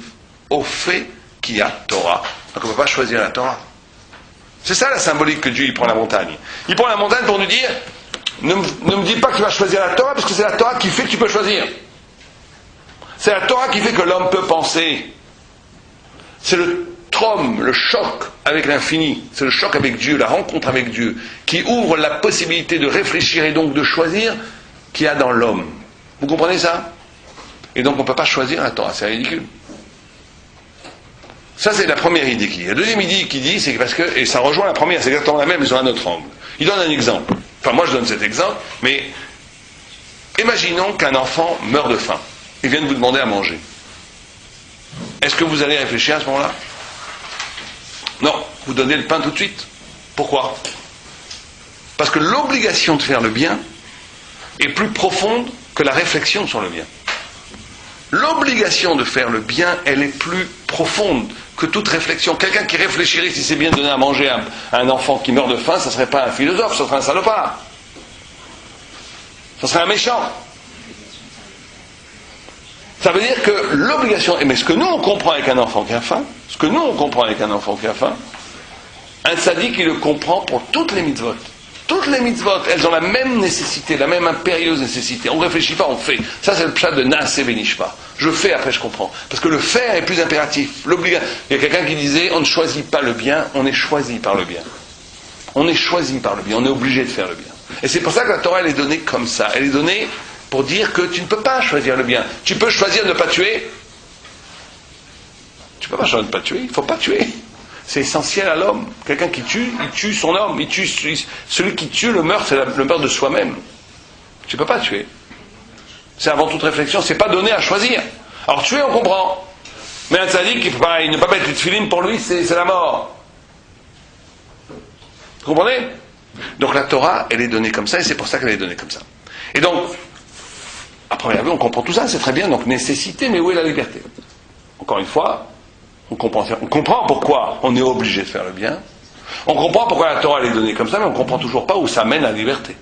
A: au fait qu'il y a Torah. Donc on ne peut pas choisir la Torah. C'est ça la symbolique que Dieu il prend la montagne. Il prend la montagne pour nous dire ne me dis pas que tu vas choisir la Torah, parce que c'est la Torah qui fait que tu peux choisir. C'est la Torah qui fait que l'homme peut penser. C'est le traum, le choc avec l'infini, c'est le choc avec Dieu, la rencontre avec Dieu, qui ouvre la possibilité de réfléchir et donc de choisir qu'il y a dans l'homme. Vous comprenez ça? Et donc on ne peut pas choisir la Torah, c'est ridicule. Ça c'est la première idée qu'il y a. La deuxième idée qu'il dit, c'est parce que, et ça rejoint la première, c'est exactement la même, mais sur un autre angle. Il donne un exemple. Enfin moi je donne cet exemple, mais imaginons qu'un enfant meurt de faim. Il vient de vous demander à manger. Est-ce que vous allez réfléchir à ce moment-là? Non, vous donnez le pain tout de suite. Pourquoi? Parce que l'obligation de faire le bien est plus profonde que la réflexion sur le bien. L'obligation de faire le bien, elle est plus profonde que toute réflexion. Quelqu'un qui réfléchirait si c'est bien de donner à manger à un enfant qui meurt de faim, ça ne serait pas un philosophe, ça serait un salopard. Ça serait un méchant. Ça veut dire que l'obligation, mais ce que nous on comprend avec un enfant qui a faim, un tzaddik il le comprend pour toutes les mitzvot. Toutes les mitzvot, elles ont la même nécessité, la même impérieuse nécessité. On ne réfléchit pas, on fait. Ça c'est le pshat de Naaseh Benishma. Je fais, après je comprends. Parce que le faire est plus impératif. Il y a quelqu'un qui disait, on ne choisit pas le bien, on est choisi par le bien. On est choisi par le bien, on est obligé de faire le bien. Et c'est pour ça que la Torah elle est donnée comme ça. Elle est donnée pour dire que tu ne peux pas choisir le bien. Tu peux choisir de ne pas tuer. Tu ne peux pas choisir de ne pas tuer, il ne faut pas tuer. C'est essentiel à l'homme. Quelqu'un qui tue, il tue son homme. Celui qui tue, le meurtre, c'est le meurtre de soi-même. Tu ne peux pas tuer. C'est avant toute réflexion, c'est pas donné à choisir. Alors tuer, on comprend. Mais un tzaddik, il ne peut pas mettre du tefillin, pour lui, c'est la mort. Vous comprenez? Donc la Torah, elle est donnée comme ça, et c'est pour ça qu'elle est donnée comme ça. Et donc, à première vue, on comprend tout ça, c'est très bien. Donc nécessité, mais où est la liberté? Encore une fois, on comprend pourquoi on est obligé de faire le bien. On comprend pourquoi la Torah elle est donnée comme ça, mais on ne comprend toujours pas où ça mène la liberté.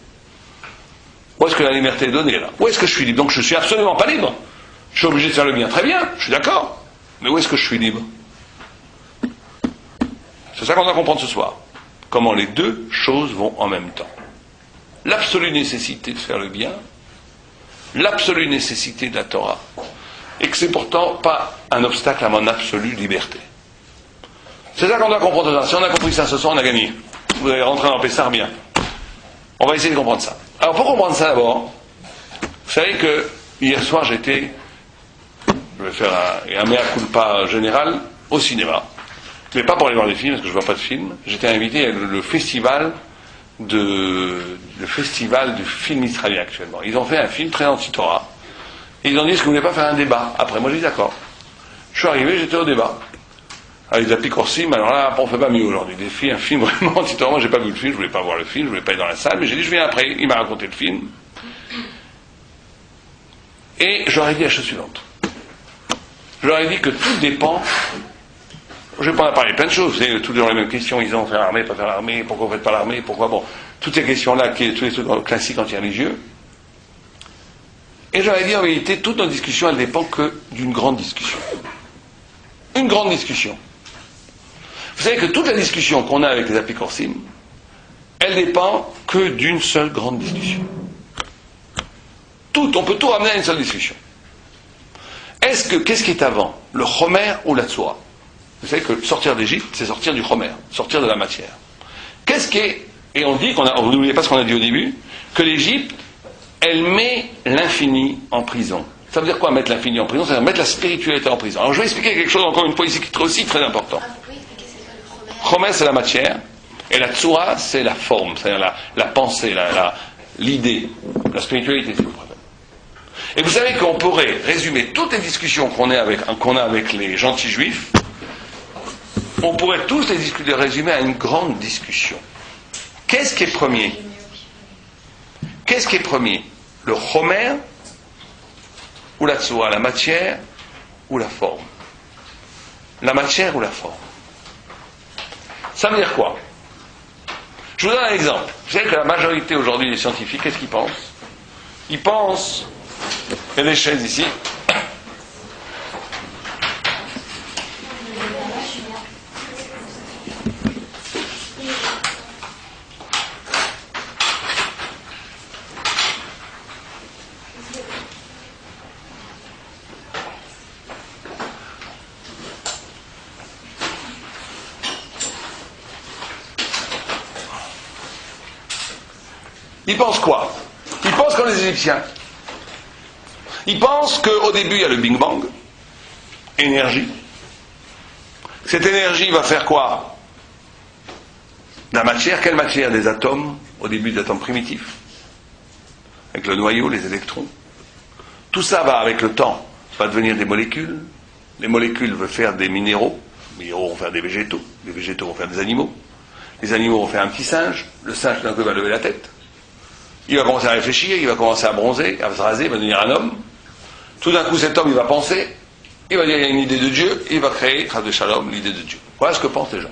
A: Où est-ce que la liberté est donnée là? Où est-ce que je suis libre? Donc je ne suis absolument pas libre. Je suis obligé de faire le bien. Très bien, je suis d'accord. Mais où est-ce que je suis libre? C'est ça qu'on doit comprendre ce soir. Comment les deux choses vont en même temps. L'absolue nécessité de faire le bien, l'absolue nécessité de la Torah, et que c'est pourtant pas un obstacle à mon absolue liberté. C'est ça qu'on doit comprendre. Si on a compris ça ce soir, on a gagné. Vous allez rentrer dans Pessar bien. On va essayer de comprendre ça. Alors pour comprendre ça d'abord, vous savez que hier soir je vais faire un mea culpa général au cinéma, mais pas pour aller voir des films parce que je ne vois pas de films. J'étais invité à le festival du film israélien actuellement. Ils ont fait un film très anti-Torah. Et ils ont dit, est-ce que vous ne voulez pas faire un débat? Après, moi j'ai dit d'accord. Je suis arrivé, j'étais au débat. Avec les Apicorsim, alors là, on ne fait pas mieux aujourd'hui. Un film vraiment anti-Torah. Moi j'ai pas vu le film, je voulais pas voir le film, je voulais pas être dans la salle, mais j'ai dit, je viens après. Il m'a raconté le film. Et je leur ai dit la chose suivante. Je leur ai dit que tout dépend. Je vais pas en parler plein de choses. Vous savez, toujours les mêmes questions. Ils ont fait l'armée, pas faire l'armée, pourquoi vous ne faites pas l'armée, pourquoi, bon. Toutes ces questions-là, tous les trucs classiques anti-religieux. Et j'aurais dit en vérité, toute notre discussion, elle ne dépend que d'une grande discussion. Une grande discussion. Vous savez que toute la discussion qu'on a avec les Apicorsim, elle dépend que d'une seule grande discussion. On peut tout ramener à une seule discussion. Qu'est-ce qui est avant? Le Chomer ou la Tzoura? Vous savez que sortir d'Égypte, c'est sortir du Chomer, sortir de la matière. Et on dit vous n'oubliez pas ce qu'on a dit au début, que l'Égypte, elle met l'infini en prison. Ça veut dire quoi mettre l'infini en prison? Ça veut dire mettre la spiritualité en prison. Alors je vais expliquer quelque chose encore une fois ici qui est aussi très important.
C: Vous pouvez expliquer c'est quoi le Chomer?
A: Chomer c'est la matière, et la Tzoura c'est la forme, c'est-à-dire la pensée, l'idée, la spiritualité si vous préférez. Et vous savez qu'on pourrait résumer toutes les discussions qu'on a avec les gentils juifs, on pourrait tous les résumer à une grande discussion. Qu'est-ce qui est premier? Qu'est-ce qui est premier? Le Chomer ou la Tzoura? La matière ou la forme? La matière ou la forme? Ça veut dire quoi? Je vous donne un exemple. Vous savez que la majorité aujourd'hui des scientifiques, qu'est-ce qu'ils pensent? Ils pensent, il y a des chaises ici, ils pensent quoi? Ils pensent comme les Égyptiens. Ils pensent qu'au début, il y a le Big Bang, énergie. Cette énergie va faire quoi? La matière, quelle matière? Des atomes, au début des atomes primitifs, avec le noyau, les électrons. Tout ça va, avec le temps, va devenir des molécules. Les molécules vont faire des minéraux. Les minéraux vont faire des végétaux. Les végétaux vont faire des animaux. Les animaux vont faire un petit singe. Le singe, d'un coup, va lever la tête. Il va commencer à réfléchir, il va commencer à bronzer, à se raser, il va devenir un homme. Tout d'un coup, cet homme, il va penser, il va dire il y a une idée de Dieu, et il va créer, Chas de Shalom, l'idée de Dieu. Voilà ce que pensent les gens.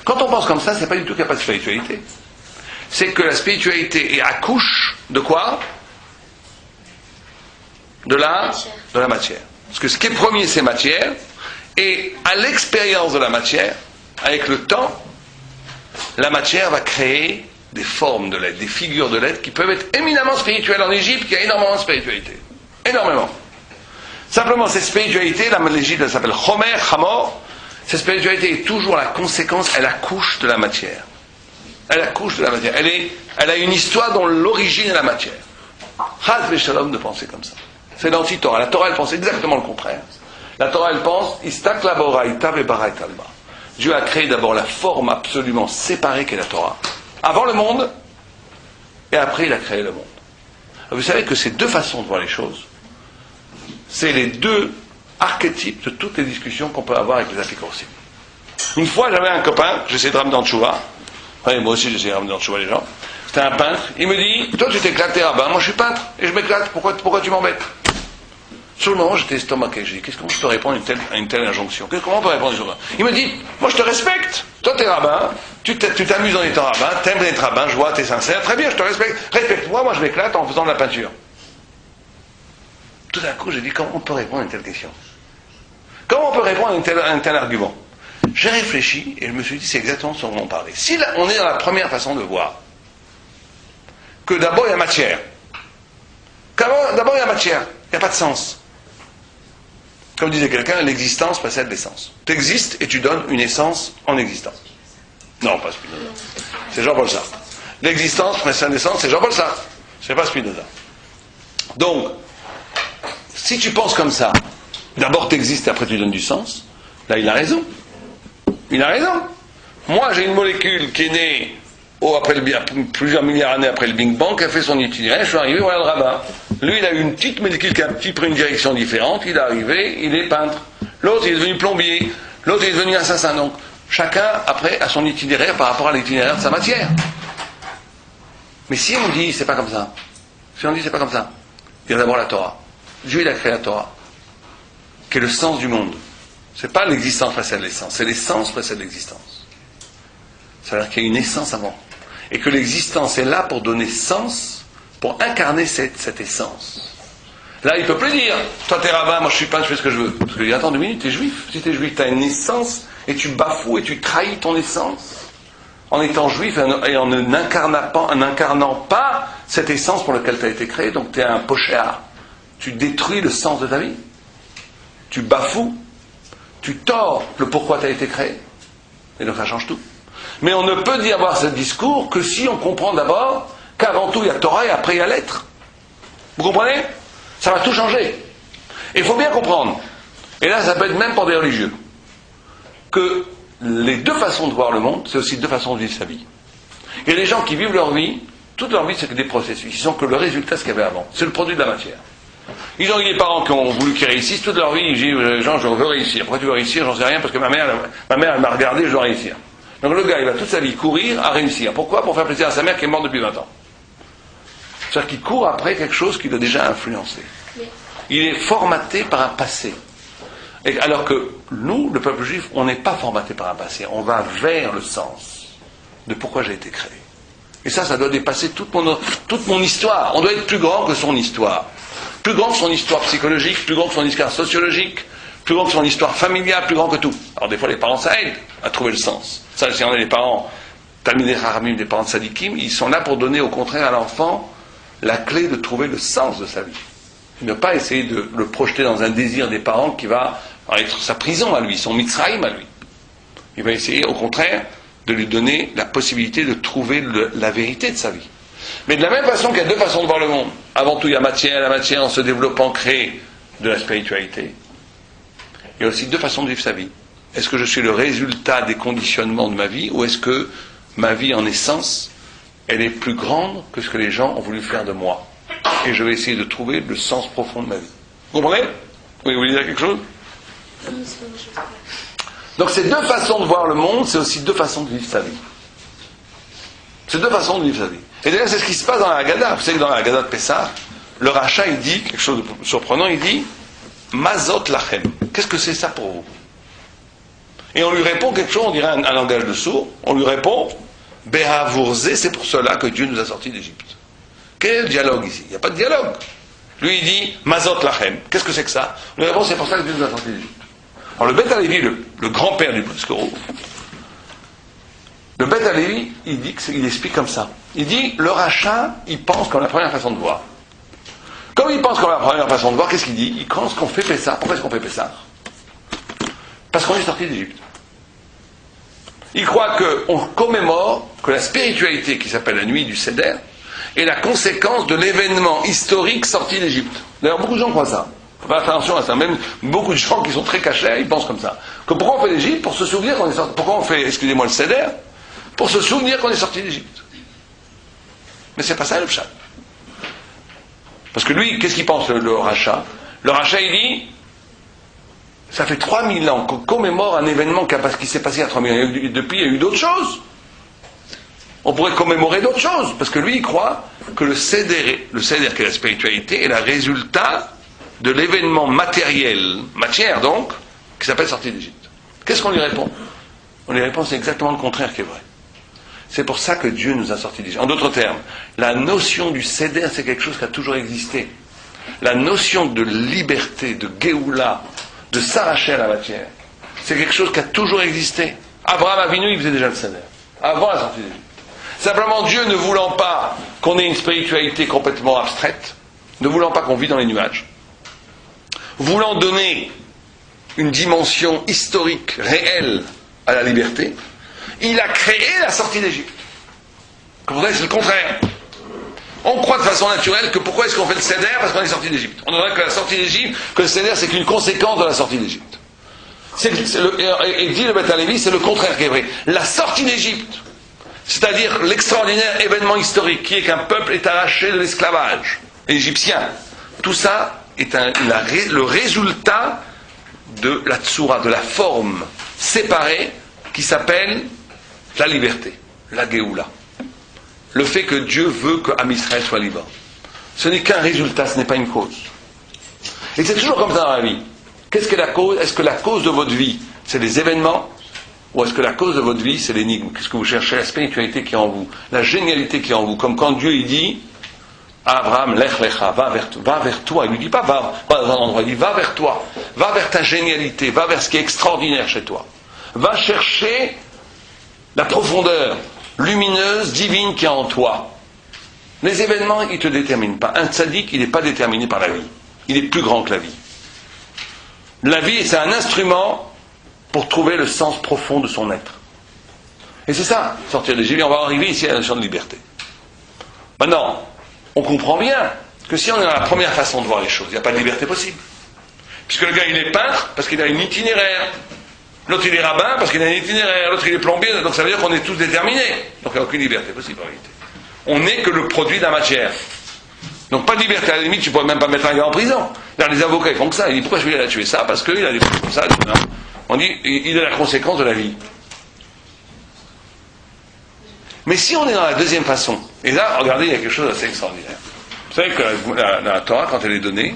A: Quand on pense comme ça, c'est pas du tout qu'il n'y a pas de spiritualité. C'est que la spiritualité accouche de quoi? de la matière. Parce que ce qui est premier, c'est matière, et à l'expérience de la matière, avec le temps, la matière va créer des formes de l'être, des figures de l'être qui peuvent être éminemment spirituelles. En Égypte, il y a énormément de spiritualité. Énormément. Simplement, cette spiritualité, l'Égypte, elle s'appelle Chomer, Chamor. Cette spiritualité est toujours la conséquence, elle accouche de la matière. Elle accouche de la matière. Elle a une histoire dont l'origine est la matière. Chas v'shalom de penser comme ça. C'est l'anti-Torah. La Torah, elle pense exactement le contraire. La Torah, elle pense Istak la boraïta ve'barait alma. Dieu a créé d'abord la forme absolument séparée qu'est la Torah. Avant le monde, et après il a créé le monde. Alors vous savez que ces deux façons de voir les choses, c'est les deux archétypes de toutes les discussions qu'on peut avoir avec les apicursimes. Une fois, j'avais un copain, j'essayais de ramener dans le tchouva. Oui, moi aussi j'essayais de ramener dans le tchouva les gens. C'était un peintre. Il me dit, toi tu t'éclates, t'es rabbin, moi je suis peintre, et je m'éclate, pourquoi tu m'embêtes? Sur le moment, j'étais estomaqué. Je dis, comment je peux répondre à une telle injonction? Comment on peut répondre à une chose? Il me dit, moi je te respecte. Toi t'es rabbin, tu t'amuses en étant rabbin, t'aimes être rabbin, je vois, t'es sincère, très bien, je te respecte. Respecte-moi, moi je m'éclate en faisant de la peinture. Tout d'un coup, j'ai dit, comment on peut répondre à une telle question? Comment on peut répondre à un tel argument? J'ai réfléchi et je me suis dit, c'est exactement ce dont on parlait. Si là, on est dans la première façon de voir, que d'abord il y a matière. D'abord il y a matière, il n'y a pas de sens. Comme disait quelqu'un, l'existence précède l'essence. Tu existes et tu donnes une essence en existence. Non, pas Spinoza. C'est Jean-Paul Sartre. L'existence précède l'essence, c'est Jean-Paul Sartre. C'est pas Spinoza. Donc, si tu penses comme ça, d'abord tu existes et après tu donnes du sens, là il a raison. Il a raison. Moi j'ai une molécule qui est née plusieurs milliards d'années après le Big Bang, qui a fait son itinéraire, je suis arrivé, voilà le rabbin. Lui il a eu une petite molécule qui a pris une direction différente, il est arrivé, il est peintre. L'autre il est devenu plombier, l'autre il est devenu assassin. Donc chacun après a son itinéraire par rapport à l'itinéraire de sa matière. Mais si on dit c'est pas comme ça, il y a d'abord la Torah. Dieu il a créé la Torah, qui est le sens du monde. C'est pas l'existence précède l'essence, c'est l'essence précède l'existence. C'est-à-dire qu'il y a une essence avant. Et que l'existence est là pour donner sens, pour incarner cette essence. Là, il ne peut plus dire, toi t'es rabbin, moi je suis peintre, je fais ce que je veux. Parce qu'il dit, attends 2 minutes, t'es juif. Si t'es juif, t'as une essence, et tu bafoues, et tu trahis ton essence. En étant juif, et en n'incarnant pas cette essence pour laquelle t'as été créé, donc t'es un pochéard. Tu détruis le sens de ta vie. Tu bafoues, tu tords le pourquoi t'as été créé. Et donc ça change tout. Mais on ne peut y avoir ce discours que si on comprend d'abord qu'avant tout il y a Torah et après il y a l'être. Vous comprenez? Ça va tout changer. Et il faut bien comprendre, et là ça peut être même pour des religieux, que les deux façons de voir le monde, c'est aussi deux façons de vivre sa vie. Il y a des gens qui vivent leur vie, toute leur vie c'est que des processus, ils sont que le résultat de ce qu'il y avait avant. C'est le produit de la matière. Ils ont eu des parents qui ont voulu qu'ils réussissent toute leur vie, ils disent, Jean, je veux réussir. Pourquoi tu veux réussir? J'en sais rien, parce que ma mère elle m'a regardé, je dois réussir. Donc le gars, il va toute sa vie courir à réussir. Pourquoi? Pour faire plaisir à sa mère qui est morte depuis 20 ans. C'est-à-dire qu'il court après quelque chose qui l'a déjà influencé. Il est formaté par un passé. Et alors que nous, le peuple juif, on n'est pas formaté par un passé. On va vers le sens de pourquoi j'ai été créé. Et ça doit dépasser toute mon histoire. On doit être plus grand que son histoire. Plus grand que son histoire psychologique, plus grand que son histoire sociologique, plus grand que son histoire familiale, plus grand que tout. Alors des fois les parents ça aide à trouver le sens. Ça, si on a les parents Talmidei Chachamim, des parents de Sadikim, ils sont là pour donner au contraire à l'enfant la clé de trouver le sens de sa vie. Et ne pas essayer de le projeter dans un désir des parents qui va être sa prison à lui, son Mitzrayim à lui. Il va essayer au contraire de lui donner la possibilité de trouver la vérité de sa vie. Mais de la même façon qu'il y a deux façons de voir le monde. Avant tout il y a la matière en se développant crée de la spiritualité. Il y a aussi deux façons de vivre sa vie. Est-ce que je suis le résultat des conditionnements de ma vie, ou est-ce que ma vie en essence, elle est plus grande que ce que les gens ont voulu faire de moi? Et je vais essayer de trouver le sens profond de ma vie. Vous comprenez? Oui, vous voulez dire quelque chose? Donc ces deux façons de voir le monde, c'est aussi deux façons de vivre sa vie. C'est deux façons de vivre sa vie. Et d'ailleurs, c'est ce qui se passe dans la Haggadah. Vous savez que dans la Haggadah de Pessah, le Racha, il dit quelque chose de surprenant, il dit Mazot lachem. Qu'est-ce que c'est ça pour vous? Et on lui répond quelque chose, on dirait un langage de sourd, on lui répond Behavurze, c'est pour cela que Dieu nous a sortis d'Égypte. Quel dialogue ici? Il n'y a pas de dialogue. Lui, il dit Mazot Lachem. Qu'est-ce que c'est que ça? La réponse, c'est pour ça que Dieu nous a sortis d'Égypte. Alors, le Beth Alevi, le grand-père du Briskoro, le Beth Alevi, il explique comme ça. Il dit le rachat, il pense comme la première façon de voir. Comme il pense comme la première façon de voir, qu'est-ce qu'il dit? Il pense qu'on fait Pessah. Pourquoi est-ce qu'on fait Pessah? Parce qu'on est sorti d'Égypte. Il croit qu'on commémore que la spiritualité qui s'appelle la nuit du Seder est la conséquence de l'événement historique sorti d'Égypte. D'ailleurs, beaucoup de gens croient ça. Il faut faire attention à ça. Même beaucoup de gens qui sont très cachés, ils pensent comme ça. Que pourquoi on fait l'Égypte? Pour se souvenir qu'on est sorti. Pourquoi on fait, excusez-moi, le Seder? Pour se souvenir qu'on est sorti d'Égypte. Mais c'est pas ça le pshat. Parce que lui, qu'est-ce qu'il pense le rachat? Le rachat, il dit ça fait 3000 ans qu'on commémore un événement qui s'est passé il y a 3000 ans. Depuis, il y a eu d'autres choses. On pourrait commémorer d'autres choses. Parce que lui, il croit que le Seder qui est la spiritualité, est le résultat de l'événement matériel, matière donc, qui s'appelle sortie d'Égypte. Qu'est-ce qu'on lui répond? On lui répond c'est exactement le contraire qui est vrai. C'est pour ça que Dieu nous a sortis d'Égypte. En d'autres termes, la notion du Seder, c'est quelque chose qui a toujours existé. La notion de liberté, de Géoula, de s'arracher à la matière, c'est quelque chose qui a toujours existé. Abraham Avinu, il faisait déjà le Seder, avant la sortie d'Égypte. Simplement, Dieu ne voulant pas qu'on ait une spiritualité complètement abstraite, ne voulant pas qu'on vit dans les nuages, voulant donner une dimension historique, réelle à la liberté, il a créé la sortie d'Égypte. Comme vous voyez, c'est le contraire. On croit de façon naturelle que pourquoi est-ce qu'on fait le Seder? Parce qu'on est sorti d'Égypte. On dirait que la sortie d'Égypte, que le Seder c'est qu'une conséquence de la sortie d'Égypte. Et dit le Beth Alevi, c'est le contraire qui est vrai. La sortie d'Égypte, c'est-à-dire l'extraordinaire événement historique qui est qu'un peuple est arraché de l'esclavage égyptien, tout ça est le résultat de la tsura, de la forme séparée qui s'appelle la liberté, la Géoula. Le fait que Dieu veut que Am Israël soit libre. Ce n'est qu'un résultat, ce n'est pas une cause. Et c'est toujours comme ça dans la vie. Qu'est-ce que la cause? Est-ce que la cause de votre vie, c'est les événements? Ou est-ce que la cause de votre vie, c'est l'énigme? Qu'est-ce que vous cherchez? La spiritualité qui est en vous, la génialité qui est en vous. Comme quand Dieu il dit à Abraham, Lech Lecha, va vers toi. Il ne lui dit pas va dans un endroit, il dit va vers toi. Va vers ta génialité, va vers ce qui est extraordinaire chez toi. Va chercher la profondeur lumineuse, divine qui est en toi. Les événements, ils ne te déterminent pas. Un tzaddik, il n'est pas déterminé par la vie. Il est plus grand que la vie. La vie, c'est un instrument pour trouver le sens profond de son être. Et c'est ça, sortir d'Égypte. On va arriver ici à la notion de liberté. Maintenant, on comprend bien que si on est dans la première façon de voir les choses, il n'y a pas de liberté possible. Puisque le gars, il est peintre parce qu'il a une itinéraire. L'autre, il est rabbin parce qu'il a un itinéraire. L'autre, il est plombier. Donc ça veut dire qu'on est tous déterminés. Donc il n'y a aucune liberté possible en réalité. On n'est que le produit de la matière. Donc pas de liberté. À la limite, tu ne pourrais même pas mettre un gars en prison. Là, les avocats, ils font que ça. Ils disent pourquoi je vais aller tuer ça? Parce qu'il a des trucs comme ça. On dit il est la conséquence de la vie. Mais si on est dans la deuxième façon, et là, regardez, il y a quelque chose d'assez extraordinaire. Vous savez que la Torah, quand elle est donnée,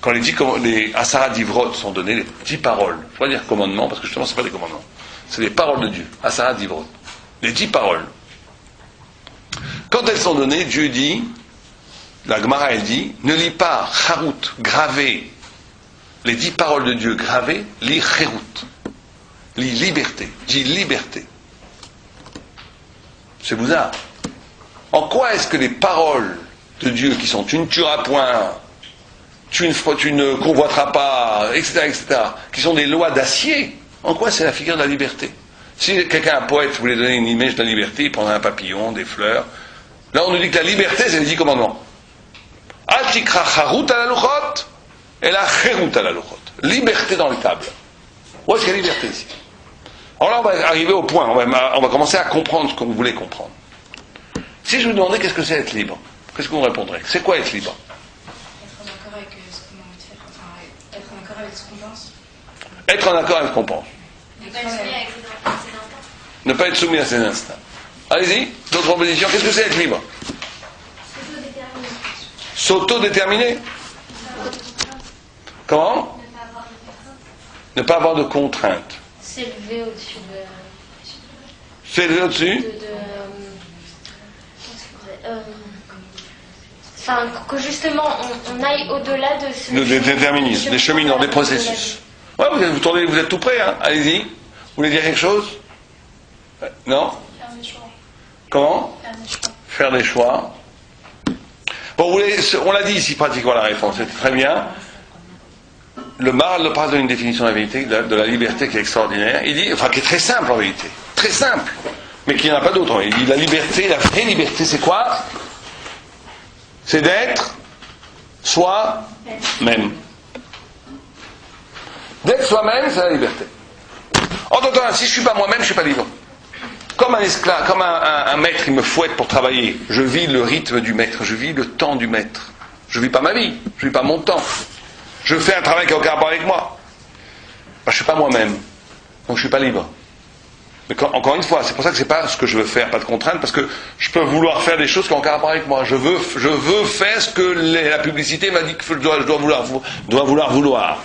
A: quand les Asara Divrot sont données, les 10 paroles, il faut pas dire commandements, parce que justement, ce n'est pas des commandements, c'est les paroles de Dieu, Asara Divrot, les 10 paroles. Quand elles sont données, Dieu dit, la Gemara, elle dit, ne lis pas Harut, gravé, les 10 paroles de Dieu gravées, lis Cherut, lis liberté, dis liberté. C'est bizarre. En quoi est-ce que les paroles de Dieu qui sont tu ne tueras point, tu ne convoiteras pas, etc., qui sont des lois d'acier, en quoi c'est la figure de la liberté? Si quelqu'un, un poète, voulait donner une image de la liberté, il prendrait un papillon, des fleurs. Là, on nous dit que la liberté, c'est les 10 commandements. Atikra charut à la luchot, et la cherut à la luchot. Liberté dans les tables. Où est-ce qu'il y a liberté ici? Alors là, on va arriver au point, on va commencer à comprendre ce que vous voulez comprendre. Si je vous demandais qu'est-ce que c'est être libre, qu'est-ce que vous répondrez? C'est quoi être libre?
E: Être en accord avec ce qu'on a envie de faire, enfin, être en accord avec ce qu'on pense.
A: Être en accord avec ce qu'on pense.
C: Ne pas être soumis avec ses instincts.
A: Ne pas être soumis à ses instincts. Allez-y, d'autres propositions. Qu'est-ce que c'est être libre? S'autodéterminer. Comment? Ne pas avoir de contraintes.
D: S'élever au-dessus de...
A: S'élever au-dessus
D: Enfin, que justement, on aille au-delà de ce...
A: Des déterminismes, des cheminements, des processus. Ouais, vous êtes tout prêts, hein. Allez-y. Vous voulez dire quelque chose? Non?
E: Faire des choix.
A: Comment?
E: Faire des choix.
A: Faire des choix. Bon, on l'a dit ici pratiquement la réponse, c'est très bien. Le Maharal parle d'une définition de la vérité, de la liberté qui est extraordinaire. Il dit, enfin qui est très simple en vérité, très simple, mais qu'il n'y en a pas d'autre. Il dit la liberté, la vraie liberté, c'est quoi? C'est d'être soi-même. D'être soi-même, c'est la liberté. En d'autres termes, si je ne suis pas moi-même, je ne suis pas libre. Comme un esclave, comme un maître, il me fouette pour travailler. Je vis le rythme du maître, je vis le temps du maître. Je ne vis pas ma vie, je ne vis pas mon temps. Je fais un travail qui n'a aucun rapport avec moi. Ben, je ne suis pas moi-même, donc je ne suis pas libre. Mais encore une fois, c'est pour ça que c'est pas ce que je veux faire, pas de contrainte, parce que je peux vouloir faire des choses qui n'ont aucun rapport avec moi. Je veux faire ce que la publicité m'a dit que je dois vouloir.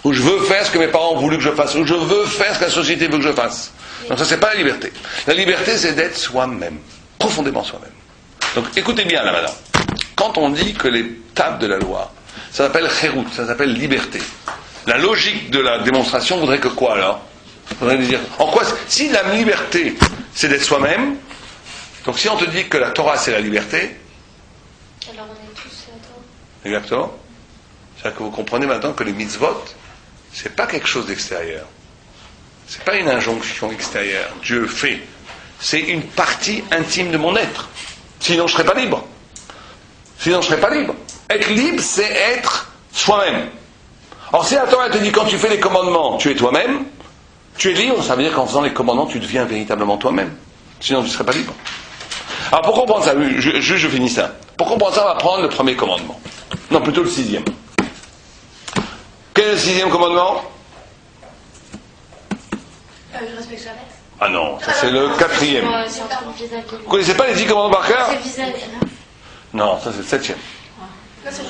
A: Ou je veux faire ce que mes parents ont voulu que je fasse. Ou je veux faire ce que la société veut que je fasse. Donc ça, c'est pas la liberté. La liberté, c'est d'être soi-même, profondément soi-même. Donc écoutez bien là maintenant. Quand on dit que les tables de la loi, ça s'appelle chérout, ça s'appelle liberté. La logique de la démonstration voudrait que quoi alors? Voudrait dire, en quoi, si la liberté, c'est d'être soi-même, donc si on te dit que la Torah, c'est la liberté,
D: alors on est tous la Torah.
A: Exactement. C'est-à-dire que vous comprenez maintenant que les mitzvot, c'est pas quelque chose d'extérieur. C'est pas une injonction extérieure. Dieu fait. C'est une partie intime de mon être. Sinon, je serais pas libre. Être libre, c'est être soi-même. Or, si la Torah te dit, quand tu fais les commandements, tu es toi-même, tu es libre, ça veut dire qu'en faisant les commandements, tu deviens véritablement toi-même. Sinon, tu ne serais pas libre. Alors, pour comprendre ça, je finis ça. Pour comprendre ça, on va prendre le premier commandement. Non, plutôt le 6e. Quel est le 6e commandement?
E: Je respecte jamais.
A: Ah non, ça c'est le 4e.
D: C'est entre le vis-à-vis.
A: Vous connaissez pas les 10 commandements par cœur?
D: C'est vis-à-vis.
A: Non, ça c'est le 7e.
E: Non, c'est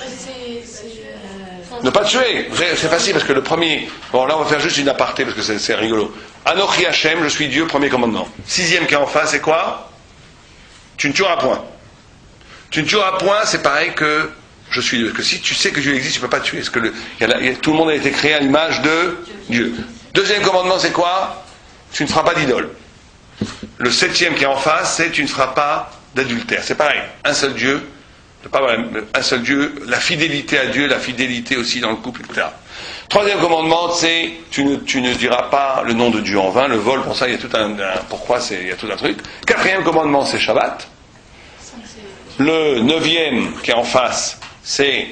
A: Ne pas tuer, c'est facile parce que le premier. Bon, là on va faire juste une aparté parce que c'est rigolo. Anochi Hachem, je suis Dieu, premier commandement. 6e qui est en face, c'est quoi? Tu ne tueras point. Tu ne tueras point, c'est pareil que je suis Dieu. Parce que si tu sais que Dieu existe, tu ne peux pas tuer. Parce que tout le monde a été créé à l'image de Dieu. 2e commandement, c'est quoi? Tu ne feras pas d'idole. Le 7e qui est en face, c'est tu ne feras pas d'adultère. C'est pareil, un seul Dieu. Un seul Dieu, la fidélité à Dieu, la fidélité aussi dans le couple, etc. 3e commandement, c'est tu ne diras pas le nom de Dieu en vain. Le vol, pour ça, il y a tout il y a tout un truc. 4e commandement, c'est Shabbat. Le 9e qui est en face, c'est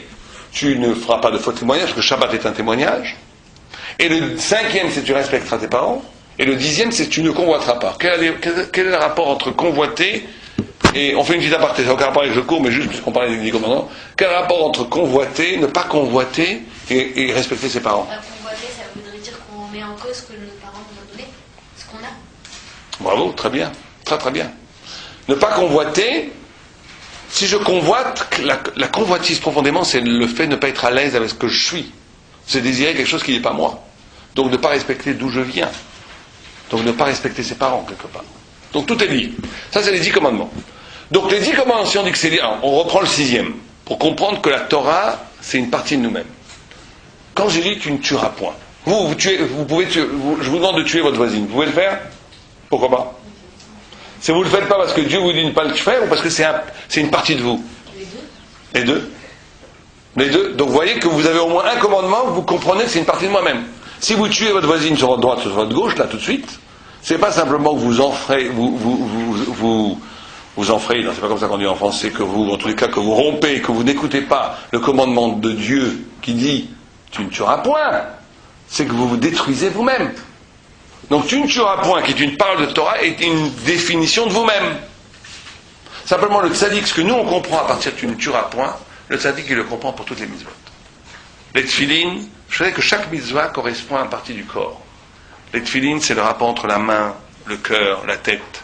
A: tu ne feras pas de faux témoignage, parce que Shabbat est un témoignage. Et le 5e, c'est tu respecteras tes parents. Et le 10e, c'est tu ne convoiteras pas. Quel est le rapport entre convoiter et on fait une petite aparté, ça n'a aucun rapport avec le cours, mais juste puisqu'on parlait des 10 commandements. Quel rapport entre convoiter, ne pas convoiter et respecter ses parents?
C: Convoiter, ça voudrait dire qu'on met en cause ce que nos parents nous ont donné, ce qu'on a.
A: Bravo, très bien, très très bien. Ne pas convoiter, si je convoite, la convoitise profondément, c'est le fait de ne pas être à l'aise avec ce que je suis. C'est désirer quelque chose qui n'est pas moi. Donc ne pas respecter d'où je viens. Donc ne pas respecter ses parents, quelque part. Donc tout est dit. Ça, c'est les 10 commandements. Donc les 10 commandements, si on dit que c'est lié, on reprend le 6e, pour comprendre que la Torah, c'est une partie de nous-mêmes. Quand j'ai dit tu ne tueras point, vous pouvez tuer, je vous demande de tuer votre voisine, vous pouvez le faire? Pourquoi pas? Si vous ne le faites pas parce que Dieu vous dit de ne pas le faire, ou parce que c'est une partie de vous? Les deux. Les deux. Donc vous voyez que vous avez au moins un commandement, vous comprenez que c'est une partie de moi-même. Si vous tuez votre voisine sur votre droite, sur votre gauche, là tout de suite, c'est pas simplement que vous enfrayez, vous enfrayez, non, c'est pas comme ça qu'on dit en français, que vous, en tous les cas, que vous rompez, que vous n'écoutez pas le commandement de Dieu qui dit tu ne tueras point, c'est que vous vous détruisez vous-même. Donc tu ne tueras point, qui est une parole de Torah, est une définition de vous-même. Simplement le tzaddik, ce que nous on comprend à partir de tu ne tueras point, le tzaddik il le comprend pour toutes les mitzvot. Les tfilin, je sais que chaque mitzvah correspond à une partie du corps. Les tfilin, c'est le rapport entre la main, le cœur, la tête.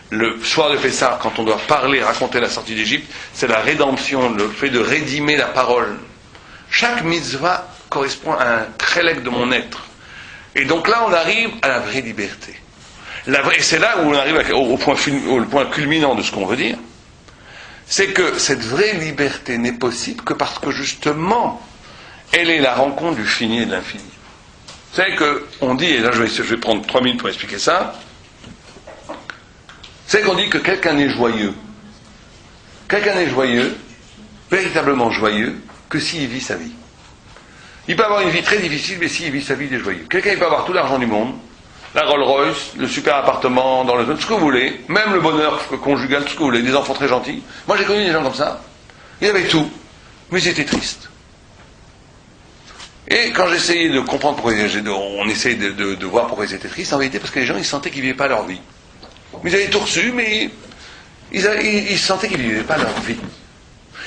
A: Le soir de Pessah, quand on doit parler, raconter la sortie d'Égypte, c'est la rédemption, le fait de rédimer la parole. Chaque mitzvah correspond à un khélek de mon être. Et donc là, on arrive à la vraie liberté. Et c'est là où on arrive au point culminant de ce qu'on veut dire. c'est que cette vraie liberté n'est possible que parce que justement, elle est la rencontre du fini et de l'infini. Vous savez qu'on dit, et là je vais prendre 3 minutes pour expliquer ça, c'est qu'on dit que quelqu'un est joyeux. Quelqu'un est joyeux, véritablement joyeux, que s'il vit sa vie. Il peut avoir une vie très difficile, mais s'il vit sa vie, il est joyeux. Quelqu'un il peut avoir tout l'argent du monde, la Rolls-Royce, le super appartement, dans le tout ce que vous voulez, même le bonheur conjugal, tout ce que vous voulez, des enfants très gentils. Moi j'ai connu des gens comme ça, ils avaient tout, mais ils étaient tristes. Et quand j'essayais de comprendre pourquoi on essayait de voir pourquoi ils étaient tristes, en vérité parce que les gens ils sentaient qu'ils ne vivaient pas leur vie. Mais ils avaient tout reçu, mais ils sentaient qu'ils ne vivaient pas leur vie.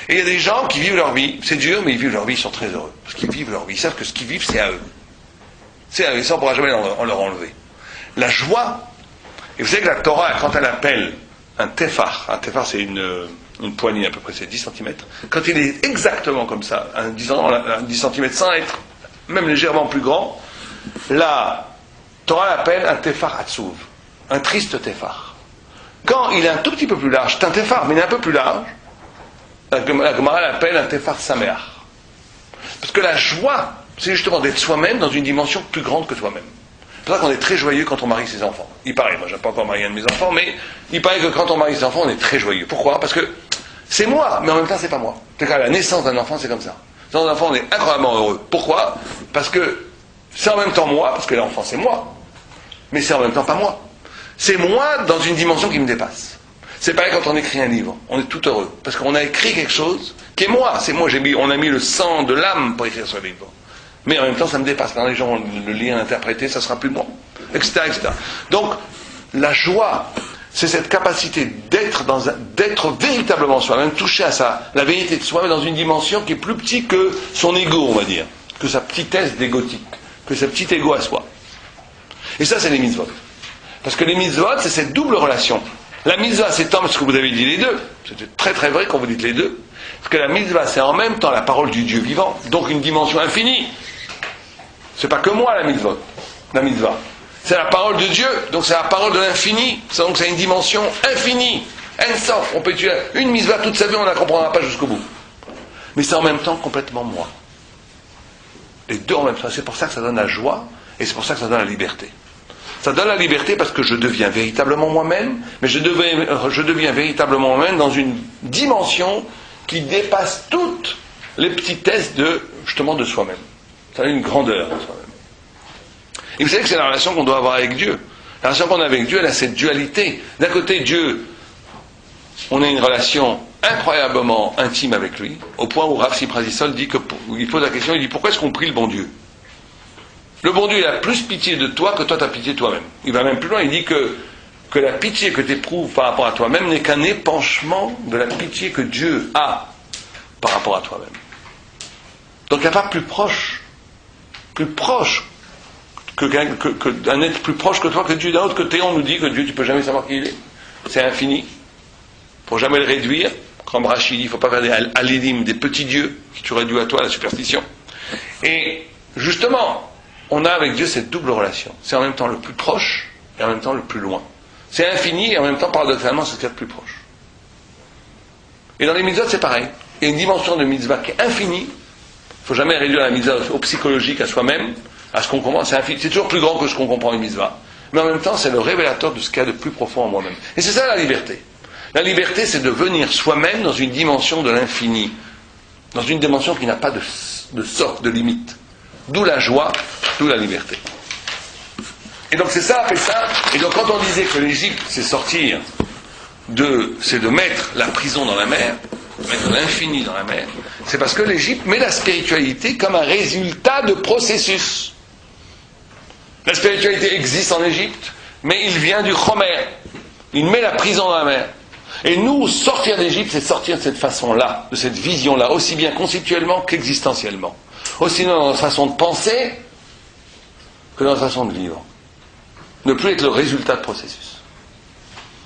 A: Et il y a des gens qui vivent leur vie, c'est dur, mais ils vivent leur vie, ils sont très heureux. Parce qu'ils vivent leur vie, ils savent que ce qu'ils vivent, c'est à eux. C'est à eux, ça on ne pourra jamais leur enlever. La joie, et vous savez que la Torah, quand elle appelle un tefar c'est une poignée à peu près, c'est 10 cm, quand il est exactement comme ça, un 10 cm sans être même légèrement plus grand, la Torah l'appelle un tefar atzouv, un triste tefar. Quand il est un tout petit peu plus large, c'est un tefar, mais il est un peu plus large, la Gemara l'appelle un tefar sameach. Parce que la joie, c'est justement d'être soi-même dans une dimension plus grande que toi-même. C'est pour ça qu'on est très joyeux quand on marie ses enfants. Il paraît, moi je n'ai pas encore marié un de mes enfants, mais il paraît que quand on marie ses enfants, on est très joyeux. Pourquoi ? Parce que c'est moi, mais en même temps c'est pas moi. C'est qu'à la naissance d'un enfant, c'est comme ça. Dans un enfant, on est incroyablement heureux. Pourquoi ? Parce que c'est en même temps moi, parce que l'enfant c'est moi, mais c'est en même temps pas moi. C'est moi dans une dimension qui me dépasse. C'est pareil quand on écrit un livre, on est tout heureux, parce qu'on a écrit quelque chose qui est moi, c'est moi, on a mis le sang de l'âme pour écrire ce livre. Mais en même temps, ça me dépasse. Quand les gens vont le lire, l'interpréter, ça sera plus moi, etc., etc. Donc, la joie, c'est cette capacité d'être véritablement soi-même, toucher à la vérité de soi, mais dans une dimension qui est plus petite que son ego, on va dire, que sa petitesse d'égotique, que sa petite ego à soi. Et ça, c'est les mitzvot. Parce que les mitzvot, c'est cette double relation. La mitzvah, c'est tant parce que vous avez dit les deux. C'est très très vrai quand vous dites les deux. Parce que la mitzvah, c'est en même temps la parole du Dieu vivant, donc une dimension infinie. C'est pas que moi la mitzvah. C'est la parole de Dieu, donc c'est la parole de l'infini. Donc c'est une dimension infinie. Ensof. On peut étudier une mitzvah toute sa vie, on ne la comprendra pas jusqu'au bout. Mais c'est en même temps complètement moi. Les deux en même temps. C'est pour ça que ça donne la joie et c'est pour ça que ça donne la liberté. Ça donne la liberté parce que je deviens véritablement moi-même, mais je deviens véritablement moi-même dans une dimension qui dépasse toutes les petitesses justement de soi-même. Ça a une grandeur de soi-même. Et vous savez que c'est la relation qu'on doit avoir avec Dieu. La relation qu'on a avec Dieu, elle a cette dualité. D'un côté, Dieu, on a une relation incroyablement intime avec lui, au point où Rav Siprazissol dit il pose la question, il dit pourquoi est-ce qu'on prie le bon Dieu ? Le bon Dieu, il a plus pitié de toi que toi t'as pitié de toi-même. Il va même plus loin, il dit que la pitié que tu éprouves par rapport à toi-même n'est qu'un épanchement de la pitié que Dieu a par rapport à toi-même. Donc il n'y a pas plus proche qu'un être plus proche que toi que Dieu. D'un autre côté, on nous dit que Dieu, tu ne peux jamais savoir qui il est. C'est infini. Il ne faut jamais le réduire. Comme Rachid dit, il ne faut pas faire des alidim, des petits dieux qui tu réduis à toi à la superstition. Et justement, on a avec Dieu cette double relation. C'est en même temps le plus proche et en même temps le plus loin. C'est infini et en même temps, paradoxalement, c'est ce qu'il y a de plus proche. Et dans les mitzvot, c'est pareil. Il y a une dimension de mitzvah qui est infinie. Il ne faut jamais réduire la mitzvah au psychologique, à soi-même, à ce qu'on comprend. C'est infini. C'est toujours plus grand que ce qu'on comprend une mitzvah. Mais en même temps, c'est le révélateur de ce qu'il y a de plus profond en moi-même. Et c'est ça la liberté. La liberté, c'est de venir soi-même dans une dimension de l'infini. Dans une dimension qui n'a pas de sorte, de limite. D'où la joie, d'où la liberté. Et donc c'est ça, fait ça. Et donc quand on disait que l'Égypte, c'est c'est de mettre la prison dans la mer, mettre l'infini dans la mer, c'est parce que l'Égypte met la spiritualité comme un résultat de processus. La spiritualité existe en Égypte, mais il vient du Chomer. Il met la prison dans la mer. Et nous, sortir d'Égypte, c'est sortir de cette façon-là, de cette vision-là, aussi bien conceptuellement qu'existentiellement. Aussi dans notre façon de penser que dans notre façon de vivre. Ne plus être le résultat de processus.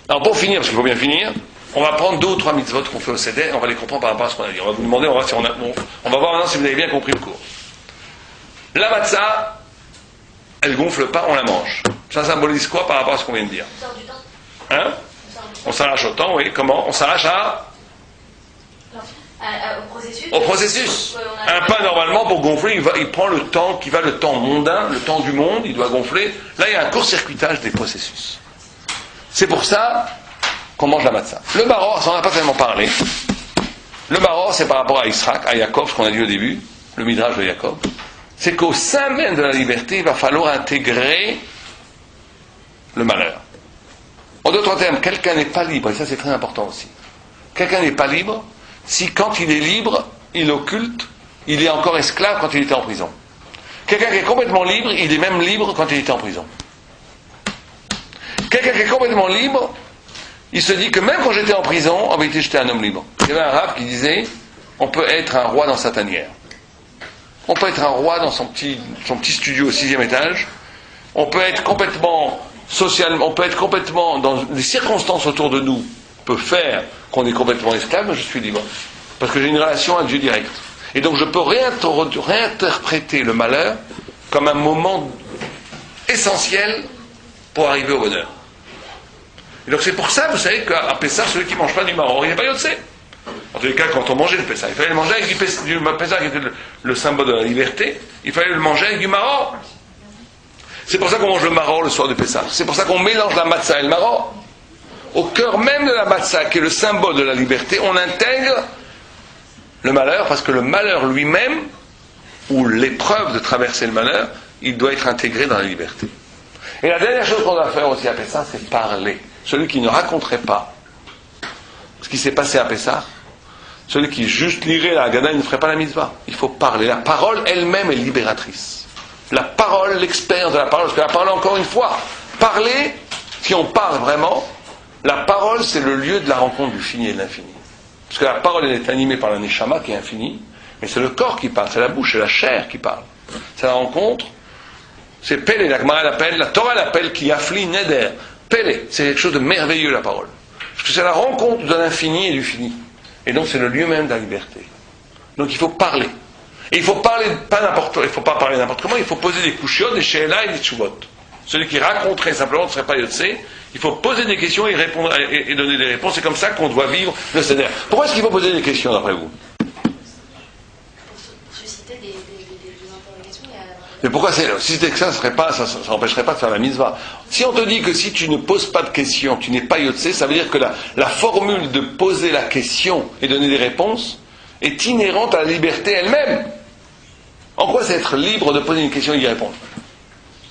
A: Alors pour finir, parce qu'il faut bien finir, on va prendre 2 ou 3 mitzvot qu'on fait au Seder, on va les comprendre par rapport à ce qu'on a dit. On va vous demander, on va voir maintenant si vous avez bien compris le cours. La matzah, elle gonfle pas, on la mange. Ça symbolise quoi par rapport à ce qu'on vient de dire ? Hein ? On s'arrache au temps, oui. Comment ? On s'arrache à
C: Au processus.
A: Au processus.
C: Ouais,
A: Un pain, normalement, pour gonfler, il prend le temps qui va, le temps mondain, le temps du monde, il doit gonfler. Là, il y a un court-circuitage des processus. C'est pour ça qu'on mange la matzah. Le maror, ça on n'a pas tellement parlé. Le maror, c'est par rapport à Israël, à Jacob, ce qu'on a dit au début, le midrash de Jacob. C'est qu'au sein même de la liberté, il va falloir intégrer le malheur. En d'autres termes, quelqu'un n'est pas libre, et ça c'est très important aussi. Quelqu'un n'est pas libre si quand il est libre, il occulte, il est encore esclave quand il était en prison. Quelqu'un qui est complètement libre, il est même libre quand il était en prison. Quelqu'un qui est complètement libre, il se dit que même quand j'étais en prison, en vérité j'étais un homme libre. Il y avait un rabbin qui disait, on peut être un roi dans sa tanière. On peut être un roi dans son petit studio au 6e étage. On peut être complètement social, on peut être complètement dans les circonstances autour de nous, peut faire qu'on est complètement esclave, mais je suis libre. Parce que j'ai une relation à Dieu direct. Et donc je peux réinterpréter le malheur comme un moment essentiel pour arriver au bonheur. Et donc c'est pour ça, vous savez, qu'à Pessah, celui qui ne mange pas du maror, il n'est pas yotzé. En tous les cas, quand on mangeait le Pessah, il fallait le manger avec du Pessah qui était le symbole de la liberté, il fallait le manger avec du maror. C'est pour ça qu'on mange le maror le soir du Pessah. C'est pour ça qu'on mélange la matzah et le maror. Au cœur même de la matzah, qui est le symbole de la liberté, on intègre le malheur, parce que le malheur lui-même, ou l'épreuve de traverser le malheur, il doit être intégré dans la liberté. Et la dernière chose qu'on doit faire aussi à Pessah, c'est parler. Celui qui ne raconterait pas ce qui s'est passé à Pessah, celui qui juste lirait la Haggadah, il ne ferait pas la mitzvah. Il faut parler. La parole elle-même est libératrice. La parole, l'expérience de la parole, parce que la parole, encore une fois, parler, si on parle vraiment, la parole, c'est le lieu de la rencontre du fini et de l'infini. Parce que la parole, elle est animée par la neshama qui est infinie, mais c'est le corps qui parle, c'est la bouche, c'est la chair qui parle. C'est la rencontre, c'est Pélé, la Gemara l'appelle, la Torah l'appelle, qui afflie Neder. Pélé, c'est quelque chose de merveilleux, la parole. Parce que c'est la rencontre de l'infini et du fini. Et donc c'est le lieu même de la liberté. Donc il faut parler. Et il faut parler pas n'importe quoi, il ne faut pas parler n'importe comment, il faut poser des kushiyot, des she'ela et des tshuvot. Celui qui raconterait simplement ne serait pas yotzé. Il faut poser des questions et répondre et donner des réponses. C'est comme ça qu'on doit vivre le Seder. Pourquoi est-ce qu'il faut poser des questions d'après vous?
C: Susciter des interrogations.
A: Mais pourquoi si c'était que ça, ça n'empêcherait pas de faire la mitzvah. Si on te dit que si tu ne poses pas de questions, tu n'es pas yotzé, ça veut dire que la formule de poser la question et donner des réponses est inhérente à la liberté elle-même. En quoi c'est être libre de poser une question et y répondre?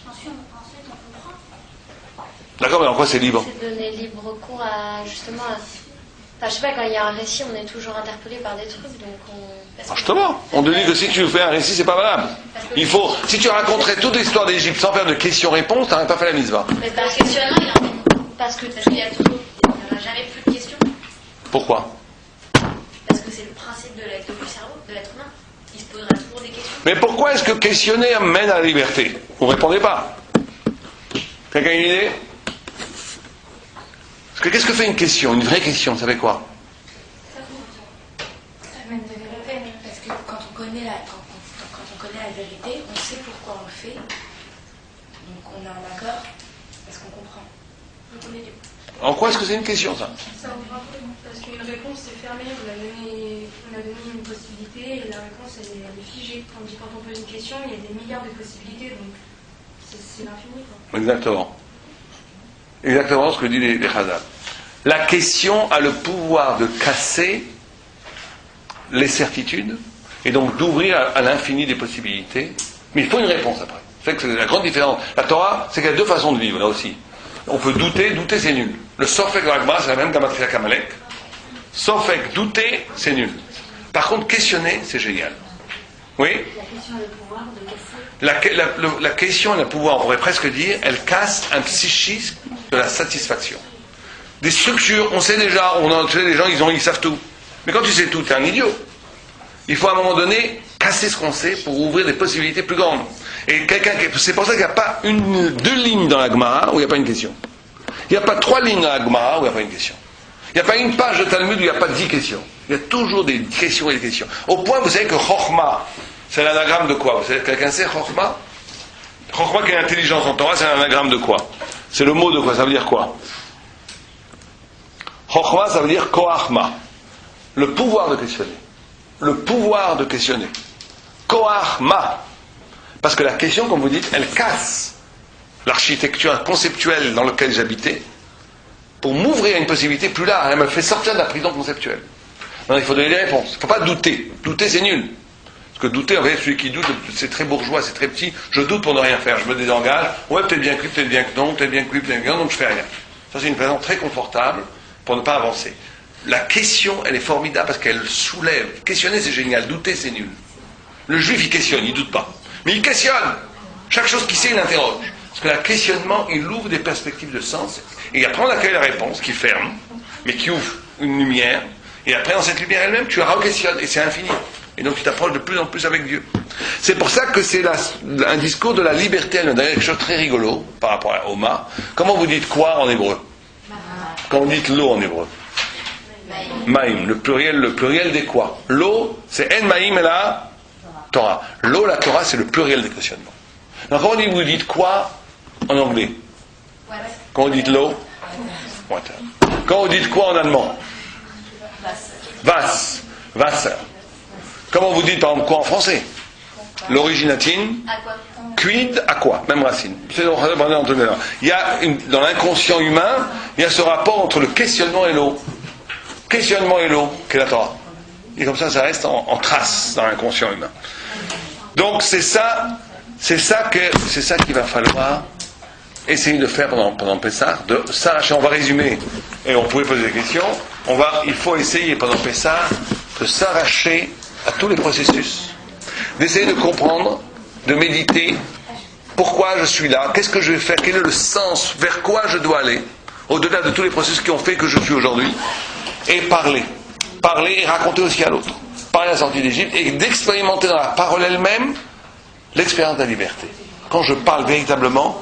D: Ensuite, on comprend.
A: D'accord, mais en quoi c'est libre?
D: C'est donner libre cours à, justement, enfin, je sais pas, quand il y a un récit, on est toujours interpellé par des trucs, donc on...
A: Justement, on te dit que si tu fais un récit, c'est pas valable. Il faut, si tu raconterais toute l'histoire d'Égypte sans faire de questions-réponses, tu n'aurais pas fait la mitzvah.
C: Mais parce que questionnement, il en... parce qu'il y a toujours, il n'y aura jamais plus de questions.
A: Pourquoi?
C: Parce que c'est le principe du cerveau, de l'être humain. Il se posera toujours des questions.
A: Mais pourquoi est-ce que questionner mène à la liberté? Vous ne répondez pas. Quelqu'un a une idée? Parce que qu'est-ce que fait une question? Une vraie question, ça fait quoi?
E: Ça mène de la peine, parce que quand on connaît la vérité, on sait pourquoi on le fait. Donc on est en accord, parce qu'on comprend. Donc on est libre.
A: En quoi est-ce que c'est une question, ça?
E: Ça ouvre un peu, parce qu'une réponse c'est fermé, on a donné une possibilité, et la réponse elle est figée. Tandis que quand on pose une question, il y a des milliards de possibilités, donc c'est l'infini, quoi.
A: Exactement. Exactement ce que dit les Chazal. La question a le pouvoir de casser les certitudes et donc d'ouvrir à l'infini des possibilités. Mais il faut une réponse après. C'est que c'est la grande différence. La Torah, c'est qu'il y a deux façons de vivre là aussi. On peut douter c'est nul. Le sofek de l'Agma, c'est la même qu'Amatria Kamalek. Sofek, douter, c'est nul. Par contre, questionner, c'est génial. Oui?
D: La question a le pouvoir de casser.
A: La question a le pouvoir, on pourrait presque dire, elle casse un psychisme de la satisfaction. Des structures, on sait déjà, les gens ils savent tout. Mais quand tu sais tout, tu es un idiot. Il faut à un moment donné casser ce qu'on sait pour ouvrir des possibilités plus grandes. Et c'est pour ça qu'il n'y a pas deux lignes dans la Gemara où il n'y a pas une question. Il n'y a pas 3 lignes dans la Gemara où il n'y a pas une question. Il n'y a pas une page de Talmud où il n'y a pas 10 questions. Il y a toujours des questions et des questions. Au point, vous savez que Chokhmah, c'est l'anagramme de quoi? Vous savez, quelqu'un sait Chokhmah? Chokhmah qui est l'intelligence en Torah, c'est un anagramme de quoi? C'est le mot de quoi? Ça veut dire quoi? Chokhmah, ça veut dire Koachma. Le pouvoir de questionner. Le pouvoir de questionner. Koach ma. Parce que la question, comme vous dites, elle casse l'architecture conceptuelle dans laquelle j'habitais pour m'ouvrir à une possibilité plus large. Elle me fait sortir de la prison conceptuelle. Non, il faut donner des réponses. Il ne faut pas douter. Douter, c'est nul. Parce que douter, en fait, celui qui doute, c'est très bourgeois, c'est très petit. Je doute pour ne rien faire. Je me désengage. Ouais, peut-être bien que oui, peut-être bien que non, peut-être bien que oui, peut-être bien que non, donc je fais rien. Ça, c'est une façon très confortable pour ne pas avancer. La question, elle est formidable parce qu'elle soulève. Questionner, c'est génial. Douter, c'est nul. Le juif, il questionne, il doute pas. Mais il questionne. Chaque chose qu'il sait, il interroge. Parce que le questionnement, il ouvre des perspectives de sens. Et après, on accueille la réponse qui ferme, mais qui ouvre une lumière. Et après, dans cette lumière elle-même, tu la re-questionnes. Et c'est infini. Et donc, tu t'approches de plus en plus avec Dieu. C'est pour ça que c'est un discours de la liberté. Elle a quelque chose de très rigolo par rapport à Oma. Comment vous dites quoi en hébreu? Quand vous dites l'eau en hébreu? Maïm. Le pluriel des quoi? L'eau, c'est En Maïm et la Torah. L'eau, la Torah, c'est le pluriel des questionnements. Donc, quand vous dites quoi en anglais? Quand vous dites l'eau? Water. Quand vous dites quoi en allemand? Was. Wasser. Comment vous dites par exemple quoi en français? L'origine latine? Quid, aqua, même racine. Il y a dans l'inconscient humain, il y a ce rapport entre le questionnement et l'eau. Questionnement et l'eau, qu'est la Torah. Et comme ça reste en trace dans l'inconscient humain. Donc c'est ça qu'il va falloir essayer de faire pendant Pessah, de s'arracher. On va résumer et on pouvait poser des questions. Il faut essayer pendant Pessah de s'arracher à tous les processus, d'essayer de comprendre, de méditer pourquoi je suis là, qu'est-ce que je vais faire, quel est le sens, vers quoi je dois aller, au-delà de tous les processus qui ont fait que je suis aujourd'hui, et parler et raconter aussi à l'autre, parler à la sortie d'Égypte et d'expérimenter dans la parole elle-même l'expérience de la liberté. Quand je parle véritablement,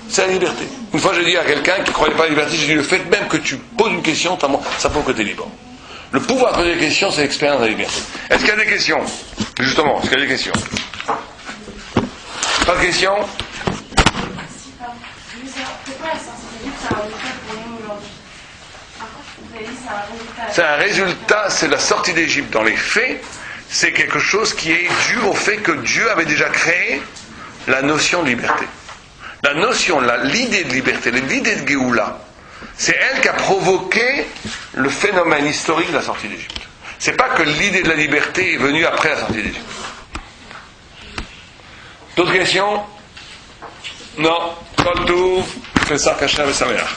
A: c'est la liberté. Une fois j'ai dit à quelqu'un qui ne croyait pas à la liberté, j'ai dit le fait même que tu poses une question, ça prouve que tu es libre. Le pouvoir de poser des questions, c'est l'expérience de la liberté. Est-ce qu'il y a des questions? Justement, est-ce qu'il y a des questions? Pas de questions?
E: Pourquoi la sortie d'Égypte, c'est un résultat pour nous aujourd'hui? Vous avez dit c'est un résultat.
A: C'est un résultat, c'est la sortie d'Égypte. Dans les faits, c'est quelque chose qui est dû au fait que Dieu avait déjà créé la notion de liberté. La notion, l'idée de liberté, l'idée de Géoula, c'est elle qui a provoqué le phénomène historique de la sortie d'Égypte. C'est pas que l'idée de la liberté est venue après la sortie d'Égypte. D'autres questions? Non. Kol Tov, Pesach Hashem et Sameach.